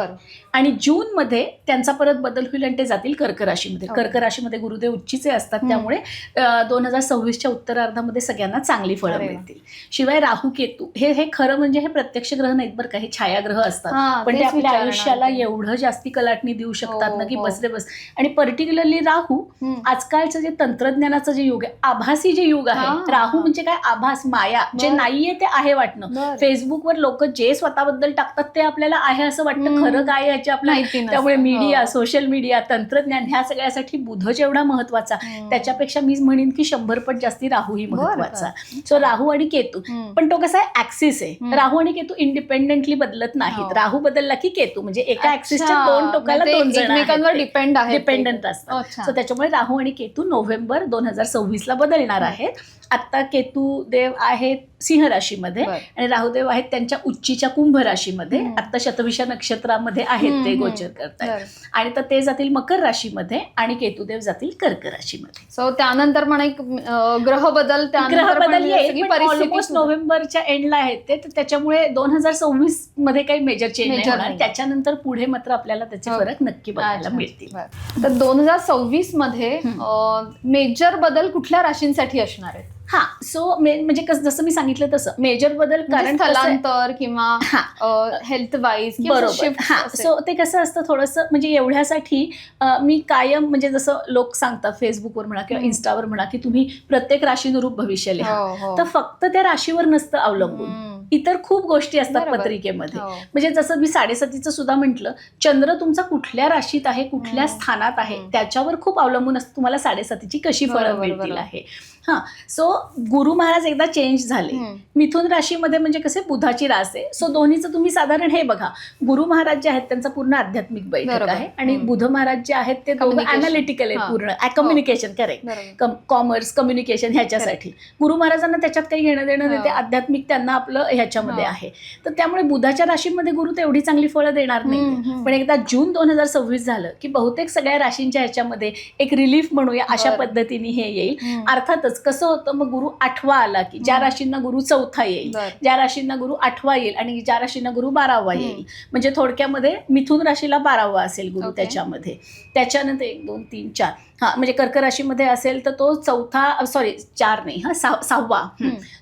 आणि जून मध्ये त्यांचा परत बदल होईल आणि ते जातील कर्क राशीमध्ये. कर्क राशीमध्ये गुरुदेव उच्चीचे असतात, त्यामुळे 2026च्या उत्तरार्धामध्ये सगळ्यांना चांगली फळं मिळतील. शिवाय राहू, केतू हे खरं म्हणजे हे प्रत्यक्ष ग्रह नाहीत बरं का, हे छायाग्रह असतात, पण ते आपल्या आयुष्याला एवढं जास्ती कलाटणी देऊ शकतात ना की बस रे बस. आणि पर्टिक्युलरली राहू, आजकालचं जे तंत्रज्ञानाचं जे युग आहे, आभासी जे युग आहे, राहू म्हणजे काय, आभास, माया, जे नाहीये ते आहे वाटणं. फेसबुकवर लोक जे स्वतःबद्दल टाकतात ते आपल्याला आहे असं वाटतं, खरं काय याची आपल्याला. त्यामुळे मीडिया, सोशल मीडिया, तंत्रज्ञान ह्या सगळ्यासाठी बुध जेवढा महत्वाचा, त्याच्यापेक्षा मी म्हणेन की 100 पट जास्ती राहू ही महत्वाचा. सो राहू आणि केतू, पण तो कसा आहे, ऍक्सिस आहे. राहू आणि केतू इंडिपेंडेंटली बदलत नाहीत. राहू बदलला की केतू, म्हणजे एका ऍक्सिसच्या 2 टोकाला 2 जण डिपेंडंट असतात. सो त्याच्यामुळे राहू आणि केतू नोव्हेंबर 2026ला बदलणार आहेत. आत्ता केतू देव आहेत सिंह राशीमध्ये आणि राहुदेव आहेत त्यांच्या उच्चीच्या कुंभ राशीमध्ये, आत्ता शतभिषा नक्षत्रामध्ये आहेत ते गोचर करतात, आणि तर ते जातील मकर राशीमध्ये आणि केतूदेव जातील कर्क राशीमध्ये.
सो त्यानंतर म्हणा एक ग्रह बदल
येईल, ऑलमोस्ट नोव्हेंबरच्या एंडला आहेत ते, तर त्याच्यामुळे 2026 मध्ये काही मेजर चेंज नाही होणार. त्याच्यानंतर पुढे मात्र आपल्याला त्याचे फरक नक्की बघायला मिळतील.
तर 2026 मध्ये मेजर बदल कुठल्या राशींसाठी असणार आहेत?
हा, सो म्हणजे जसं मी सांगितलं तसं मेजर बदल, कारण
स्थलांतर किंवा हेल्थ वाईज,
बरोबर. हा, सो ते कसं असतं थोडंसं, म्हणजे एवढ्यासाठी मी कायम म्हणजे जसं लोक सांगतात फेसबुकवर म्हणा किंवा इन्स्टावर म्हणा की तुम्ही प्रत्येक राशीनुरूप भविष्य लिहा, तर फक्त त्या राशीवर नसतं अवलंबून, इतर खूप गोष्टी असतात पत्रिकेमध्ये. म्हणजे जसं मी 7.5चं सुद्धा म्हटलं, चंद्र तुमचा कुठल्या राशीत आहे, कुठल्या स्थानात आहे, त्याच्यावर खूप अवलंबून असतं तुम्हाला 7.5ची कशी फळं मिळतील आहे. हा, सो गुरु महाराज एकदा चेंज झाले मिथुन राशीमध्ये, म्हणजे कसे बुधाची रास आहे. सो दोन्हीचं तुम्ही साधारण हे बघा, गुरु महाराज जे आहेत त्यांचा पूर्ण आध्यात्मिक बैठक आहे, आणि बुध महाराज जे आहेत ते दोघं अनालिटिकल आहे, पूर्ण कम्युनिकेशन, करेक्ट, कॉमर्स, कम्युनिकेशन ह्याच्यासाठी. गुरु महाराजांना त्याच्यात काही घेणं देणं नाही, ते आध्यात्मिक त्यांना आपलं ह्याच्यामध्ये आहे. तर त्यामुळे बुधाच्या राशीमध्ये गुरु तेवढी चांगली फळं देणार नाही. पण एकदा जून 2026 झालं की बहुतेक सगळ्या राशींच्या ह्याच्यामध्ये एक रिलीफ म्हणूया अशा पद्धतीने हे येईल. अर्थातच कसं होतं, मग गुरु 8वा आला की ज्या राशींना गुरु 4था येईल, ज्या राशींना गुरु 8वा येईल आणि ज्या राशींना गुरु 12वा येईल. म्हणजे थोडक्यामध्ये मिथुन राशीला 12वा असेल गुरु त्याच्यामध्ये. त्याच्यानंतर 1 2 3 4 हां, म्हणजे कर्क राशीमध्ये असेल तर तो 4 नाही, हां, 6वा.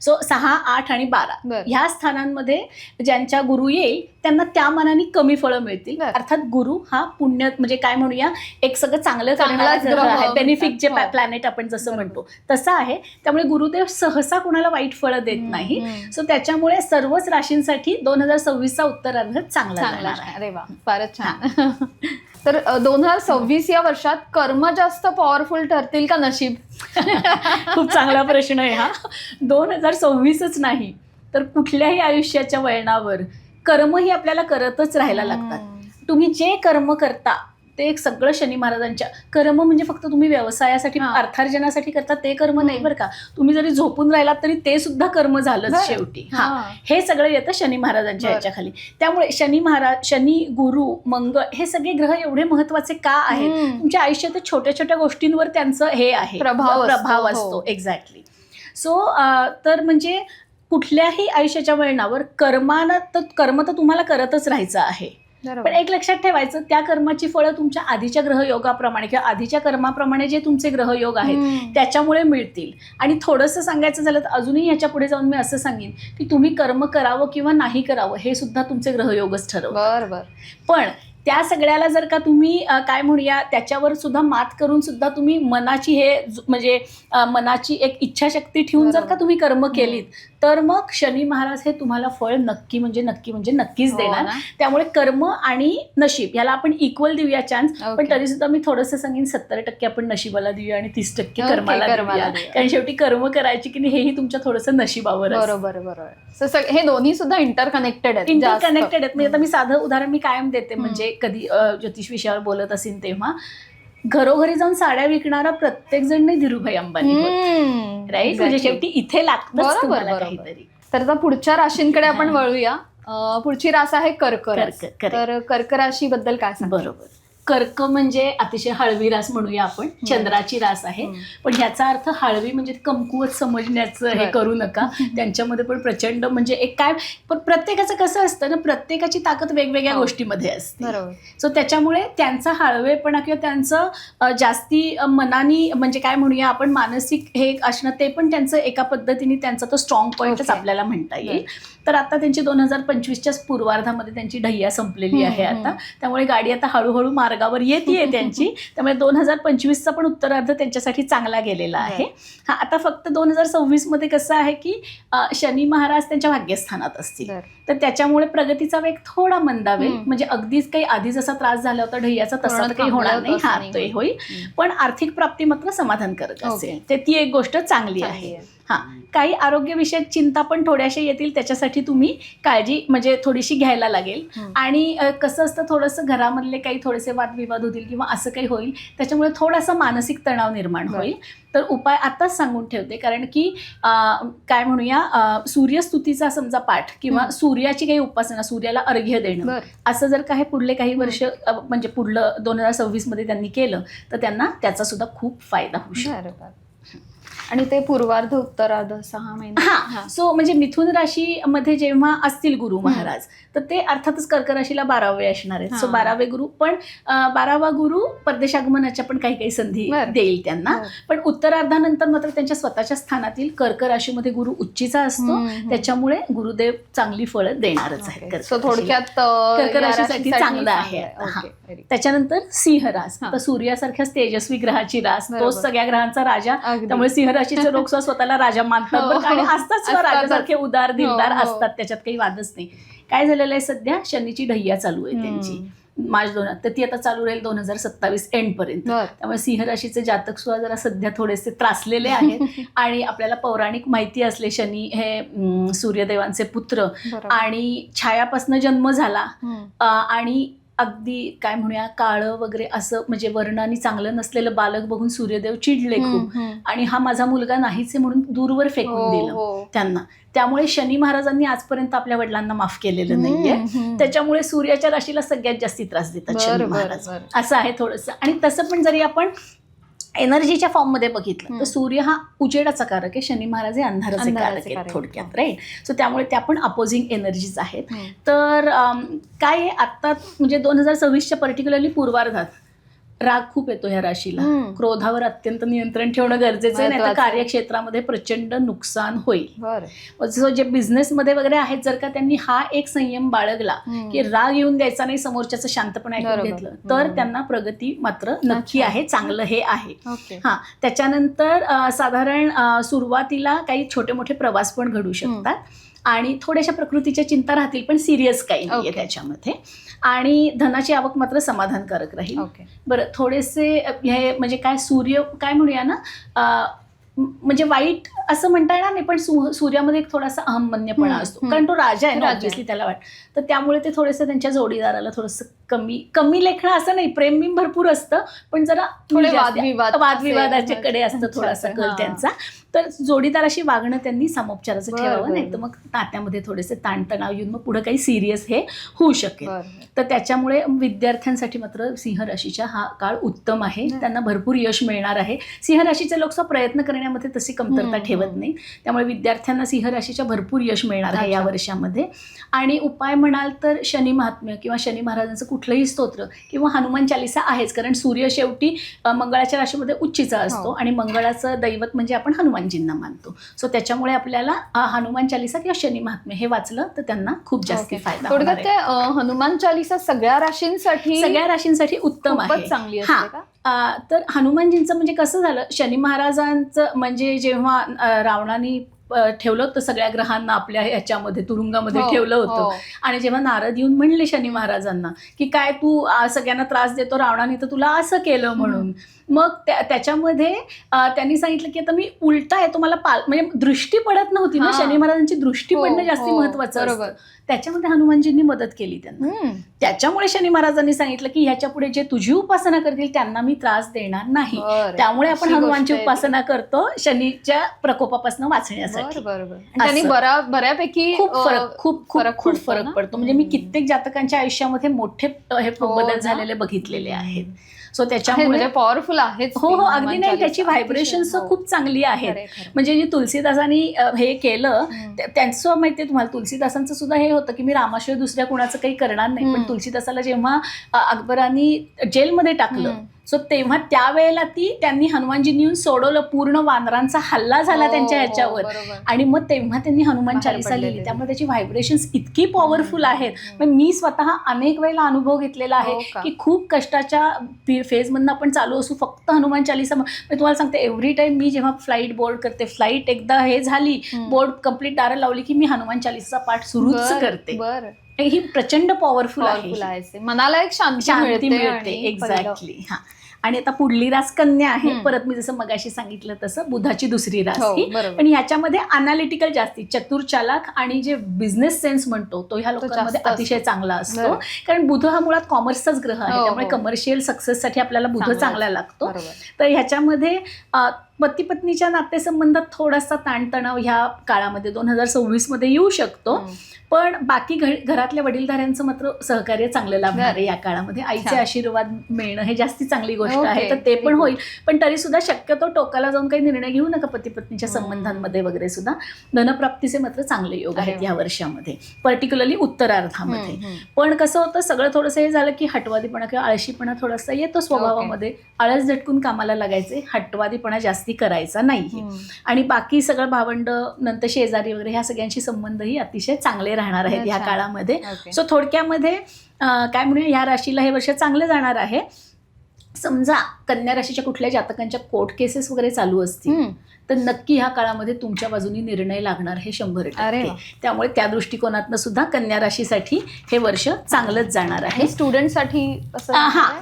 सो 6, 8 आणि 12
बरं.
ह्या स्थानांमध्ये ज्यांच्या गुरु येईल त्यांना त्या मनाने कमी फळं मिळतील.
बरं.
अर्थात गुरु हा पुण्य म्हणजे काय म्हणूया, एक सगळं चांगलं
चांगलाच
करणारा
ग्रह
ग्रह आहे, बेनिफिक जे
म्हणतात. हो.
प्लॅनेट आपण जसं
बरोबर.
म्हणतो तसं आहे. त्यामुळे गुरुदेव सहसा कुणाला वाईट फळं देत नाही. सो त्याच्यामुळे सर्वच राशींसाठी 2026चा उत्तरार्ध चांगला
चांगला
जाणार
आहे.
आहे.
अरे वा, फारच छान. तर 2026 या वर्षात कर्म जास्त पॉवरफुल ठरतील का नशीब?
खूप चांगला प्रश्न आहे हा. 2026च नाही तर कुठल्याही आयुष्याच्या वळणावर कर्मही आपल्याला करतच राहायला लागतात. तुम्ही जे कर्म करता ते एक सगळं शनी महाराजांच्या कर्म म्हणजे फक्त तुम्ही व्यवसायासाठी
हां.
अर्थार्जनासाठी करता ते कर्म नाही बरं का. तुम्ही जरी झोपून राहिलात तरी ते सुद्धा कर्म झालंच
बरं.
शेवटी.
हां.
हे सगळं येतं शनी महाराजांच्या
बरं.
याच्याखाली. त्यामुळे शनी, गुरु, मंगळ हे सगळे ग्रह एवढे महत्वाचे का आहेत? तुमच्या आयुष्यात छोट्या छोट्या गोष्टींवर त्यांचं हे आहे,
प्रभाव
प्रभाव
असतो.
असतो. एक्झॅक्टली. सो तर म्हणजे कुठल्याही आयुष्याच्या वळणावर कर्म तर तुम्हाला करतच राहायचं आहे. पण एक लक्षात ठेवायचं, त्या कर्माची फळं तुमच्या आधीच्या ग्रहयोगाप्रमाणे किंवा आधीच्या कर्माप्रमाणे जे तुमचे ग्रहयोग आहेत त्याच्यामुळे मिळतील. आणि थोडंसं सांगायचं झालं तर अजूनही ह्याच्या पुढे जाऊन मी असं सांगेन की तुम्ही कर्म करावं किंवा नाही करावं हे सुद्धा तुमचे ग्रहयोगच ठरवतात.
बरोबर.
पण त्या सगळ्याला जर का तुम्ही काय म्हणूया त्याच्यावर सुद्धा मात करून सुद्धा तुम्ही मनाची म्हणजे मनाची एक इच्छाशक्ती ठेवून जर का तुम्ही कर्म केलीत तर मग शनी महाराज हे तुम्हाला फळ नक्कीच देणार. त्यामुळे कर्म आणि नशीब याला आपण इक्वल देऊया चान्स. पण तरी सुद्धा मी थोडंसं सांगेन 70% आपण नशिबाला देऊया आणि 30% कर्माला देऊया. कारण शेवटी कर्म करायची की नाही हेही तुमच्या थोडंसं नशिबावर आहे.
बरोबर. हे दोन्ही सुद्धा इंटरकनेक्टेड आहेत.
म्हणजे आता मी साधं उदाहरण मी कायम देते. म्हणजे कधी ज्योतिष विषयावर बोलत असेल तेव्हा घरोघरी जाऊन साड्या विकणारा प्रत्येक जण नाही धीरूभाई अंबानी, राईट? म्हणजे शेवटी इथे लागतंच तुम्हाला काहीतरी.
तर आता पुढच्या राशींकडे आपण वळूया. पुढची रास आहे कर्क रास.
कर्क.
तर कर्क राशीबद्दल काय सांग?
बरोबर. कर्क म्हणजे अतिशय हळवी रास म्हणूया आपण, चंद्राची रास आहे. पण ह्याचा अर्थ हळवी म्हणजे कमकुवत समजण्याचं हे करू नका. त्यांच्यामध्ये पण प्रचंड म्हणजे एक काय, पण प्रत्येकाचं कसं असतं ना, प्रत्येकाची ताकद वेगवेगळ्या गोष्टीमध्ये असते. सो त्याच्यामुळे त्यांचा हळवेपणा किंवा त्यांचं जास्ती मनानी म्हणजे काय म्हणूया आपण मानसिक हे असणं ते पण त्यांचं एका पद्धतीने त्यांचा तो स्ट्रॉंग पॉईंटच आपल्याला म्हणता येईल. तर आता त्यांची 2025च्याच पूर्वार्धामध्ये त्यांची ढय्या संपलेली आहे आता. त्यामुळे गाडी आता हळूहळू मार्गावर येते त्यांची. त्यामुळे 2025चा पण उत्तरार्ध त्यांच्यासाठी चांगला गेलेला आहे. हा, आता फक्त 2026मध्ये कसं आहे की शनी महाराज त्यांच्या भाग्यस्थानात असतील तर त्याच्यामुळे प्रगतीचा वेग थोडा मंदावेल. म्हणजे अगदीच काही आधी जसा त्रास झाला होता ढय्याचा तसा तर काही होणार नाही. हा, ते होईल. पण आर्थिक प्राप्ती मात्र समाधानकारक असेल. ती एक गोष्ट चांगली आहे. हां, काही आरोग्यविषयक चिंता पण थोड्याशा येतील, त्याच्यासाठी तुम्ही काळजी म्हणजे थोडीशी घ्यायला लागेल. आणि कसं असतं, थोडंसं घरामधले काही थोडेसे वादविवाद होतील किंवा असं काही होईल, त्याच्यामुळे थोडासा मानसिक तणाव निर्माण होईल. तर उपाय आताच सांगून ठेवते, कारण की काय म्हणूया सूर्यस्तुतीचा समजा पाठ किंवा सूर्याची काही उपासना, सूर्याला अर्घ्य देणं, असं जर काही पुढले काही वर्ष म्हणजे पुढलं 2026मध्ये त्यांनी केलं तर त्यांना त्याचा सुद्धा खूप फायदा होऊ शकतो.
आणि ते पूर्वार्ध उत्तरार्ध 6 महिने.
हा, सो म्हणजे मिथुन राशीमध्ये जेव्हा असतील गुरु महाराज तर ते अर्थातच कर्क राशीला 12वे असणार आहेत. सो 12वे गुरु, पण 12वा गुरु परदेशागमनाच्या पण काही काही संधी देईल त्यांना. पण उत्तरार्धानंतर मात्र त्यांच्या स्वतःच्या स्थानातील कर्क राशीमध्ये गुरु उच्चीचा असतो. त्याच्यामुळे गुरुदेव चांगली फळं देणारच आहेत.
थोडक्यात
कर्क राशीसाठी चांगलं आहे. त्याच्यानंतर सिंह रास, तर सूर्यासारख्याच तेजस्वी ग्रहाची रास, तोच सगळ्या ग्रहांचा राजा. त्यामुळे सिंह राशीचे लोक स्वतःला राजा मानतात आणि असतात, राजासारखे उदार दिलदार असतात, त्याच्यात काही वादच नाही. काय झालेलं आहे, सध्या शनीची ढय्या चालू आहे त्यांची मार्च 2, तर ती आता चालू राहील 2027 एंड पर्यंत. त्यामुळे सिंह राशीचे जातक सुद्धा जरा सध्या थोडेसे त्रासलेले आहेत. आणि आपल्याला पौराणिक माहिती असले, शनी हे सूर्यदेवांचे पुत्र आणि छायापासून जन्म झाला आणि अगदी काय म्हणूया काळं वगैरे असं म्हणजे वर्णाने चांगलं नसलेलं बालक बघून सूर्यदेव चिडले खूप आणि हा माझा मुलगा नाहीच आहे म्हणून दूरवर फेकून दिलं त्यांना. त्यामुळे शनी महाराजांनी आजपर्यंत आपल्या वडिलांना माफ केलेलं नाहीये. त्याच्यामुळे सूर्याच्या राशीला सगळ्यात जास्ती त्रास देतात शनी महाराज, असं आहे थोडंसं. आणि तसं पण जरी आपण एनर्जीच्या फॉर्म मध्ये बघितलं तर सूर्य हा उजेडाचा कारक आहे, शनी महाराज हे अंधाराचे कारक आहेत थोडक्यात, राईट? सो त्यामुळे त्या पण अपोजिंग एनर्जीज आहेत. तर काय आता म्हणजे 2026च्या पर्टिक्युलरली पूर्वार्धात राग खूप येतो ह्या राशीला.
हम्म.
क्रोधावर अत्यंत नियंत्रण ठेवणं गरजेचं आहे, नाही तर
महत्वाचं.
कार्यक्षेत्रामध्ये प्रचंड नुकसान होईल.
बरं.
जो जे बिझनेसमध्ये वगैरे आहेत, जर का त्यांनी हा एक संयम बाळगला की राग येऊन द्यायचा नाही, समोरच्याचं शांतपणे ऐकून
बरोबर.
घेतलं, तर त्यांना प्रगती मात्र नक्की
अच्छा.
आहे, चांगलं हे आहे.
ओके.
हा, त्याच्यानंतर साधारण सुरुवातीला काही छोटे मोठे प्रवास पण घडू शकतात आणि थोड्याशा प्रकृतीच्या चिंता राहतील, पण सिरियस काही नाहीये
ओके.
त्याच्यामध्ये. आणि धनाची आवक मात्र समाधानकारक राहील.
ओके.
बरं, थोडेसे हे म्हणजे काय सूर्य काय म्हणूया ना, म्हणजे वाईट असं म्हणता येणार नाही, पण सूर्यामध्ये एक थोडासा अहमन्यपणा असतो, कारण तो राजा आहे ना,
राजा आहे.
ऑब्व्हियसली त्याला वाटतं. तर त्यामुळे ते थोडेसे त्यांच्या जोडीदाराला थोडंसं कमी लेखणं असं नाही, प्रेम भरपूर असतं, पण जरा
थोडे
म्हणजे वादविवादाच्याकडे
असे-
असतं थोडासा
अच्छा,
कल
हां.
त्यांचा. तर जोडीदाराशी वागणं त्यांनी समोपचाराचं
बरं,
ठेवावं,
बरं.
नाही तर मग नात्यामध्ये थोडेसे ताणतणाव येऊन मग पुढे काही सिरियस हे होऊ शकेल.
बरं.
तर त्याच्यामुळे विद्यार्थ्यांसाठी मात्र सिंह राशीचा हा काळ उत्तम आहे. त्यांना भरपूर यश मिळणार आहे. सिंह राशीचे लोक प्रयत्न करण्यामध्ये तशी कमतरता ठेवत नाही, त्यामुळे विद्यार्थ्यांना सिंह राशीच्या भरपूर यश मिळणार आहे या वर्षामध्ये. आणि उपाय म्हणाल तर शनी महात्म्य किंवा शनी महाराजांचं कुठलंही स्तोत्र किंवा हनुमान चालिसा आहेच, कारण सूर्य शेवटी मंगळाच्या राशीमध्ये उच्चीचा असतो आणि मंगळाचं दैवत म्हणजे आपण हनुमानजींना मानतो. सो त्याच्यामुळे आपल्याला हनुमान चालिसा किंवा शनी महात्म्य हे वाचलं तर त्यांना खूप जास्त फायदा होणार
थोडक्यात
आहे.
ते हनुमान चालिसा सगळ्या राशींसाठी
उत्तम
खूपच
आहे.
चांगली असते का?
तर हनुमानजींचं म्हणजे कसं झालं, शनी महाराजांचं म्हणजे जेव्हा रावणाने ठेवलं होतं सगळ्या ग्रहांना आपल्या ह्याच्यामध्ये तुरुंगामध्ये ठेवलं होतं, आणि जेव्हा नारद येऊन म्हणले शनी महाराजांना की काय तू सगळ्यांना त्रास देतो, रावणाने तर तुला असं केलं म्हणून, मग त्याच्यामध्ये त्यांनी सांगितलं की आता मी उलटा आहे, तो मला म्हणजे दृष्टी पडत नव्हती ना, शनी महाराजांची दृष्टी पडणं जास्ती महत्वाचं असतं. त्याच्यामध्ये हनुमानजींनी मदत केली त्यांना. त्याच्यामुळे शनी महाराजांनी सांगितलं की ह्याच्या पुढे जे तुझी उपासना करतील त्यांना मी त्रास देणार नाही. त्यामुळे आपण हनुमानची उपासना करतो शनीच्या प्रकोपापासून वाचण्यासाठी.
त्यांनी बऱ्यापैकी
खूप फरक पडतो. म्हणजे मी कित्येक जातकांच्या आयुष्यामध्ये मोठे हे बदल झालेले बघितलेले आहेत. सो त्याच्यामुळे
पॉवरफुल आहेत.
हो, अगदी नाही, त्याची व्हायब्रेशन्स खूप चांगली आहेत. म्हणजे जे तुलसीदासांनी हे केलं त्यांचं माहितीये तुम्हाला, तुलसीदासांचं सुद्धा हे होतं की मी रामाशिवाय दुसऱ्या कुणाचं काही करणार नाही, पण तुलसीदासाला जेव्हा अकबरांनी जेलमध्ये टाकलं, सो तेव्हा त्यावेळेला त्यांनी हनुमानजींनी येऊन सोडवलं, पूर्ण वानरांचा हल्ला झाला त्यांच्या ह्याच्यावर, आणि मग तेव्हा त्यांनी हनुमान चालिसा लिहिली. त्यामुळे त्याची व्हायब्रेशन्स इतकी पॉवरफुल आहेत. मी स्वतः अनेक वेळेला अनुभव घेतलेला आहे की खूप कष्टाच्या फेजमधनं आपण चालू असू, फक्त हनुमान चालिसा. मी तुम्हाला सांगते, एव्हरी टाइम मी जेव्हा फ्लाईट बोर्ड करते, फ्लाईट एकदा हे झाली, बोर्ड कम्प्लीट दारं लावली की मी हनुमान चालिसा पाठ सुरूच करते. ही प्रचंड पॉवरफुल आहे,
मनाला एक शांती मिळते.
एक्झॅक्टली. हा, आणि आता पुढली रास कन्या आहे. परत मी जसं मगाशी सांगितलं तसं बुधाची दुसरी रास ही, पण ह्याच्यामध्ये अनालिटिकल जास्ती, चतुर चालाक आणि जे बिझनेस सेन्स म्हणतो तो ह्या लोकांमध्ये अतिशय चांगला असतो, कारण बुध हा मुळात कॉमर्सचाच ग्रह आहे, त्यामुळे कमर्शियल सक्सेससाठी आपल्याला बुध चांगला लागतो. तर ह्याच्यामध्ये पती पत्नीच्या नातेसंबंधात थोडासा ताणतणाव ह्या काळामध्ये 2026 मध्ये येऊ शकतो, पण बाकी घरातल्या वडीलधाऱ्यांचं मात्र सहकार्य चांगलं लाभणार आहे या काळामध्ये. आईचे आशीर्वाद मिळणं हे जास्ती चांगली गोष्ट आहे, तर ते पण होईल. पण तरी सुद्धा शक्यतो टोकाला जाऊन काही निर्णय घेऊ नका पती पत्नीच्या संबंधांमध्ये वगैरे सुद्धा. धनप्राप्तीचे मात्र चांगले योग आहेत या वर्षामध्ये, पर्टिक्युलरली उत्तरार्धामध्ये. पण कसं होतं, सगळं थोडंसं हे झालं की हटवादीपणा किंवा आळशीपणा थोडासा येतो स्वभावामध्ये. आळस झटकून कामाला लागायचे, हटवादीपणा जास्ती करायचा नाही. आणि बाकी सगळं भावंड नंतर शेजारी वगैरे ह्या सगळ्यांशी संबंधही अतिशय चांगले राहणार आहेत या काळामध्ये. सो थोडक्यामध्ये काय म्हणूया, ह्या राशीला हे वर्ष चांगलं जाणार आहे. समजा कन्या राशीच्या कुठल्या जातकांच्या कोर्ट केसेस वगैरे चालू असतील तर नक्की ह्या काळामध्ये तुमच्या बाजूनी निर्णय लागणार हे 100%. त्यामुळे त्या दृष्टिकोनातनं सुद्धा कन्या राशीसाठी हे वर्ष चांगलंच जाणार आहे.
स्टुडंटसाठी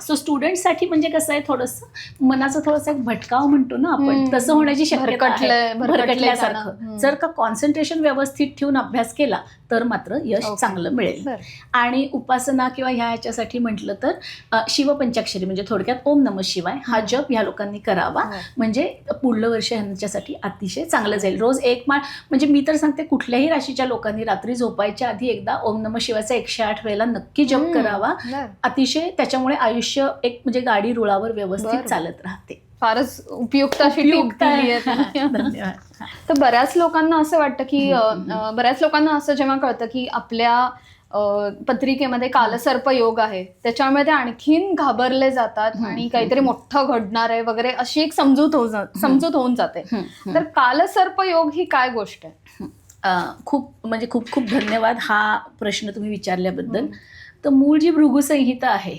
सो स्टुडंटसाठी म्हणजे कसं आहे, थोडंसं मनाचं थोडंसं एक भटकाव म्हणतो ना आपण, तसं होण्याची शक्यता आहे, भरकटल्यासारखं. जर का कॉन्सन्ट्रेशन व्यवस्थित ठेवून अभ्यास केला तर मात्र यश चांगलं मिळेल. आणि उपासना किंवा ह्याच्यासाठी म्हटलं तर शिवपंचाक्षरी म्हणजे थोडक्यात ओम नमः शिवाय हा जप ह्या लोकांनी करावा, म्हणजे पुढलं वर्ष ह्यांच्यासाठी अतिशय चांगलं जाईल. रोज एक माळ, म्हणजे मी तर सांगते कुठल्याही राशीच्या लोकांनी रात्री झोपायच्या आधी एकदा ओम नमः शिवायचा 108 वेळेला नक्की जप करावा. अतिशय त्याच्यामुळे आयुष्य एक म्हणजे गाडी रुळावर व्यवस्थित चालत राहते.
फारच उपयुक्त अशी टीप दिली आहे.
धन्यवाद.
तर बऱ्याच लोकांना असं वाटतं की बऱ्याच लोकांना असं जेव्हा कळतं की आपल्या पत्रिकेमध्ये कालसर्प योग आहे, त्याच्यामुळे ते आणखीन घाबरले जातात आणि काहीतरी मोठं घडणार आहे वगैरे अशी एक समजूत होऊन जाते. तर कालसर्प योग ही काय गोष्ट आहे?
खूप खूप खूप धन्यवाद हा प्रश्न तुम्ही विचारल्याबद्दल. तर मूळ जी भृगुसंहिता आहे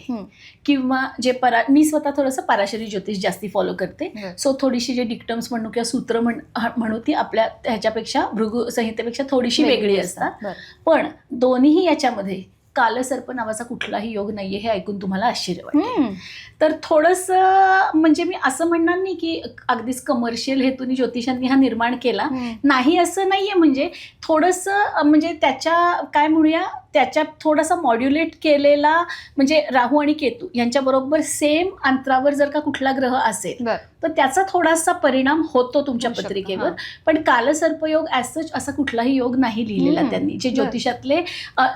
किंवा जे मी स्वतः थोडंसं पराशरी ज्योतिष जास्ती फॉलो करते. सो थोडीशी जे डिक्टम्स म्हणू किंवा सूत्र म्हणू ती आपल्या ह्याच्यापेक्षा भृगुसंहितेपेक्षा थोडीशी वेगळी असतात. पण दोन्हीही याच्यामध्ये कालसर्प नावाचा कुठलाही योग नाहीये हे ऐकून तुम्हाला आश्चर्य वाटेल. तर थोडंसं म्हणजे मी असं म्हणणार नाही की अगदीच कमर्शियल हेतूने ज्योतिषांनी हा निर्माण केला नाही असं नाहीये. म्हणजे थोडंसं म्हणजे त्याच्या काय म्हणूया त्याच्यात थोडासा मॉड्युलेट केलेला म्हणजे राहू आणि केतू यांच्याबरोबर सेम अंतरावर जर का कुठला ग्रह असेल तर त्याचा थोडासा परिणाम होतो तुमच्या पत्रिकेवर. पण कालसर्पयोग ॲज सच असा कुठलाही योग नाही लिहिलेला त्यांनी. जे ज्योतिषातले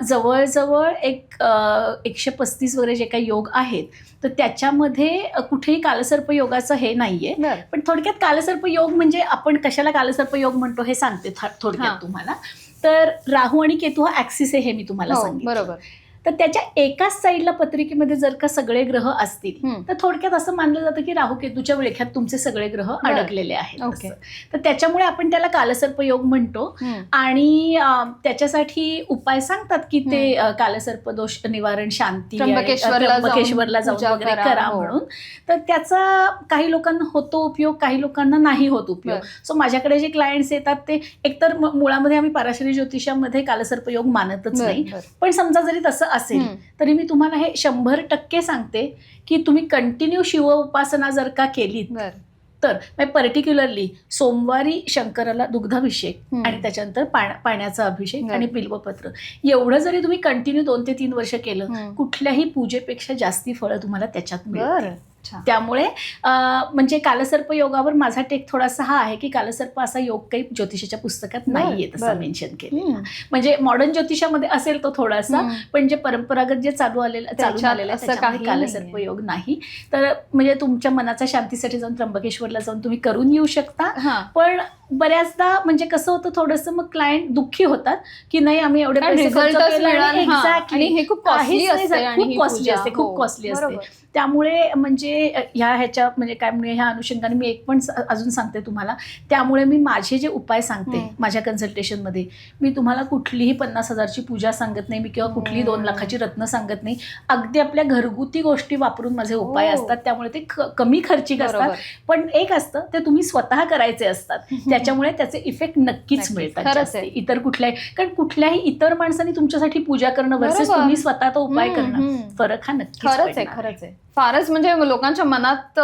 जवळजवळ 135 वगैरे जे काही योग आहेत तर त्याच्यामध्ये कुठेही कालसर्प योगाचं हे नाहीये. पण थोडक्यात कालसर्प योग म्हणजे आपण कशाला कालसर्प योग म्हणतो हे सांगते थोडक्यात तुम्हाला. तर राहू आणि केतू हा ऍक्सिस आहे हे मी तुम्हाला सांगितलं. बरोबर. तर त्याच्या एकाच साईडला पत्रिकेमध्ये जर का सगळे ग्रह असतील तर थोडक्यात असं मानलं जातं की राहू केतूच्या विळख्यात तुमचे सगळे ग्रह अडकलेले आहेत. तर त्याच्यामुळे आपण त्याला कालसर्प योग म्हणतो. आणि त्याच्यासाठी उपाय सांगतात की ते कालसर्प दोष निवारण शांती त्र्यंबकेश्वरला जाऊन वगैरे करा म्हणून. तर त्याचा काही लोकांना होतो उपयोग, काही लोकांना नाही होत उपयोग. सो माझ्याकडे जे क्लायंट्स येतात ते एकतर मुळामध्ये आम्ही पराशरी ज्योतिषामध्ये कालसर्प योग मानतच नाही. पण समजा जरी तसं असेल तरी मी तुम्हाला हे 100% सांगते की तुम्ही कंटिन्यू शिव उपासना जर का केलीत तर पर्टिक्युलरली सोमवारी शंकराला दुग्धाभिषेक आणि त्याच्यानंतर पाण्याचा अभिषेक आणि बिल्वपत्र एवढं जरी तुम्ही कंटिन्यू 2 ते 3 वर्ष केलं कुठल्याही पूजेपेक्षा जास्ती फळं तुम्हाला त्याच्यात मिळतील. त्यामुळे म्हणजे कालसर्प योगावर माझा टेक थोडासा हा आहे की कालसर्प असा योग काही ज्योतिषाच्या पुस्तकात नाहीये तसं मेन्शन केलेला. म्हणजे मॉडर्न ज्योतिषामध्ये असेल तो थोडासा, पण जे परंपरागत जे चालू झालेलं आहे कालसर्प योग नाही. तर म्हणजे तुमच्या मनाच्या शांतीसाठी जाऊन त्र्यंबकेश्वरला जाऊन तुम्ही करून येऊ शकता. पण बऱ्याचदा म्हणजे कसं होतं थोडंसं मग क्लायंट दुःखी होतात की नाही आम्ही एवढे पैसे खर्च केले. एक्झॅक्टली. हे खूप कॉस्टली असते, खूप कॉस्टली असते. त्यामुळे म्हणजे ह्याच्या म्हणजे काय म्हणजे ह्या अनुषंगाने मी एक पण अजून सांगते तुम्हाला. त्यामुळे मी माझे जे उपाय सांगते माझ्या कन्सल्टेशनमध्ये मी तुम्हाला कुठलीही 50,000ची पूजा सांगत नाही मी किंवा कुठलीही 2 लाखाची रत्न सांगत नाही. अगदी आपल्या घरगुती गोष्टी वापरून माझे उपाय असतात. त्यामुळे ते कमी खर्चिक असतात. पण एक असतं ते तुम्ही स्वतः करायचे असतात. त्याच्यामुळे त्याचे इफेक्ट नक्कीच मिळतात इतर कुठल्याही. कारण कुठल्याही इतर माणसांनी तुमच्यासाठी पूजा करणं वर्सेस तुम्ही स्वतः तो उपाय करणं फरक हा नक्कीच
खरंच आहे. फारच म्हणजे लोकांच्या मनात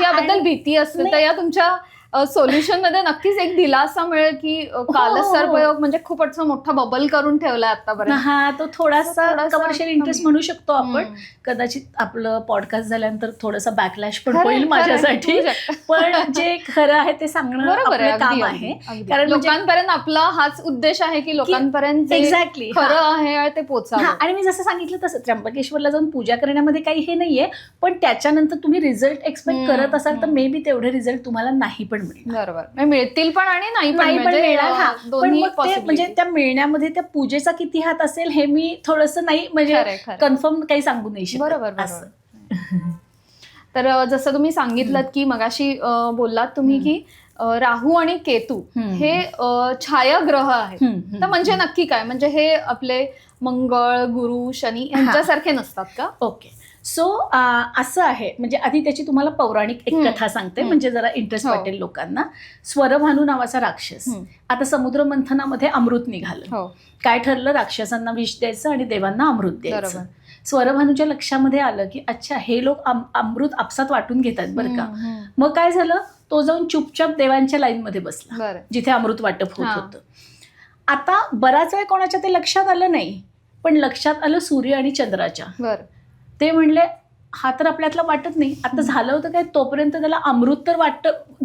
याबद्दल भीती असते. तर या तुमच्या सोल्युशन मध्ये नक्कीच एक दिलासा मिळेल की कालसर्प योग म्हणजे खूप मोठा बबल करून ठेवलाय आतापर्यंत.
हा तो थोडासा कमर्शियल इंटरेस्ट म्हणू शकतो आपण. कदाचित आपलं पॉडकास्ट झाल्यानंतर थोडासा बॅकलॅश पण होईल माझ्यासाठी. पण जे खरं आहे ते सांगणं आपलं काम आहे. कारण
लोकांपर्यंत आपला हाच उद्देश आहे की लोकांपर्यंत एक्झॅक्टली खरं आहे ते पोहोचावं.
आणि मी जसं सांगितलं तसं त्र्यंबकेश्वरला जाऊन पूजा करण्यामध्ये काही हे नाहीये. पण त्याच्यानंतर तुम्ही रिझल्ट एक्सपेक्ट करत असाल तर मे बी तेवढे रिझल्ट तुम्हाला नाही पण
बरोबर मिळतील पण आणि नाही पण मिळणार.
म्हणजे त्या मिळण्यामध्ये त्या पूजेचा किती हात असेल हे मी थोडंसं नाही म्हणजे कन्फर्म काही सांगू नाही शकत.
बरोबर. तर जसं तुम्ही सांगितलं की मगाशी बोललात तुम्ही की राहू आणि केतू हे छायाग्रह आहेत. तर म्हणजे नक्की काय म्हणजे हे आपले मंगळ गुरु शनी यांच्यासारखे नसतात का?
ओके. सो असं आहे म्हणजे आधी त्याची तुम्हाला पौराणिक एक कथा सांगते म्हणजे जरा इंटरेस्ट वाटेल लोकांना. स्वरभानू नावाचा राक्षस आता समुद्र मंथनामध्ये अमृत निघालं. काय ठरलं राक्षसांना विष द्यायचं आणि देवांना अमृत द्यायचं. स्वरभानूच्या लक्षामध्ये आलं की अच्छा हे लोक अमृत आपसात वाटून घेतात बरं का. मग काय झालं तो जाऊन चुपचाप देवांच्या लाईनमध्ये बसला जिथे अमृत वाटप होत होतं. आता बराच वेळ कोणाच्या ते लक्षात आलं नाही पण लक्षात आलं सूर्य आणि चंद्राच्या. ते म्हणले हा तर आपल्यातला वाटत नाही. आता झालं होतं काय तोपर्यंत त्याला अमृत तर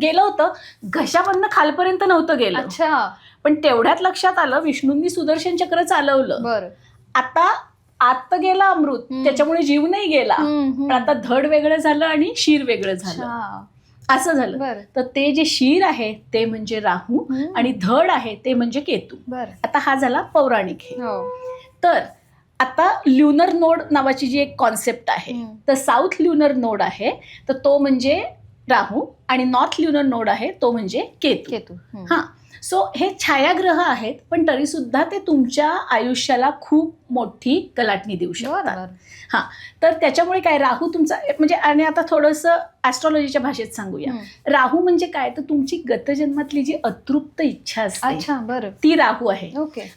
गेलं होतं घशामधनं खालपर्यंत नव्हतं गेलं.
अच्छा.
पण तेवढ्यात लक्षात आलं विष्णूंनी सुदर्शन चक्र चालवलं. आता आत गेला अमृत त्याच्यामुळे जीव नाही गेला पण आता धड वेगळं झालं आणि शीर वेगळं झालं असं झालं. तर ते जे शीर आहे ते म्हणजे राहू आणि धड आहे ते म्हणजे केतू. आता हा झाला पौराणिक. तर आता ल्युनर नोड नावाची जी एक कॉन्सेप्ट आहे, तर साऊथ ल्युनर नोड आहे तर तो म्हणजे राहू आणि नॉर्थ ल्युनर नोड आहे तो म्हणजे केतू. हां, सो हे छायाग्रह आहेत, पण तरी सुद्धा ते तुमच्या आयुष्याला खूप मोठी कलाटणी देऊ शकतात. हां, तर त्याच्यामुळे काय, राहू तुमचा म्हणजे, आणि आता थोडंसं ॲस्ट्रॉलॉजीच्या भाषेत सांगूया. राहू म्हणजे काय, तर तुमची गतजन्मातली जी अतृप्त इच्छा असते ती राहू आहे.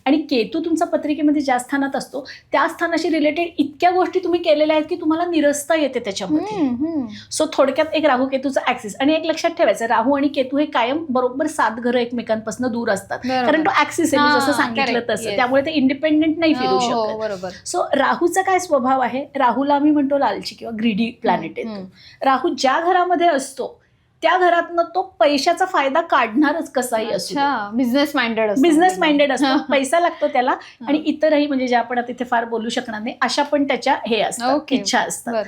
आणि केतू तुमचा पत्रिकेमध्ये ज्या स्थानात असतो त्या स्थानाशी रिलेटेड इतक्या गोष्टी तुम्ही केलेल्या आहेत की तुम्हाला निरसता येते त्याच्यामध्ये. सो थोडक्यात एक राहू केतूचा ऍक्सिस. आणि एक लक्षात ठेवायचं, राहू आणि केतू हे कायम बरोबर 7 घरं एकमेकांपासून दूर असतात, कारण तो ऍक्सिस आहे, मी जसं सांगितलं तसं, त्यामुळे ते इंडिपेंडेंट नाही फिरू शकत. सो राहूचा काय स्वभाव आहे, राहूला आम्ही म्हणतो लालची किंवा ग्रीडी प्लॅनेट येतो. राहू ज्या घरामध्ये असतो त्या घरातनं तो पैशाचा फायदा काढणारच कसाही असतो.
बिझनेस
माइंडेड असतो, पैसा लागतो त्याला. आणि इतरही म्हणजे जे आपण आता इथे फार बोलू शकणार नाही अशा पण त्याच्या हे असतात, इच्छा असतात.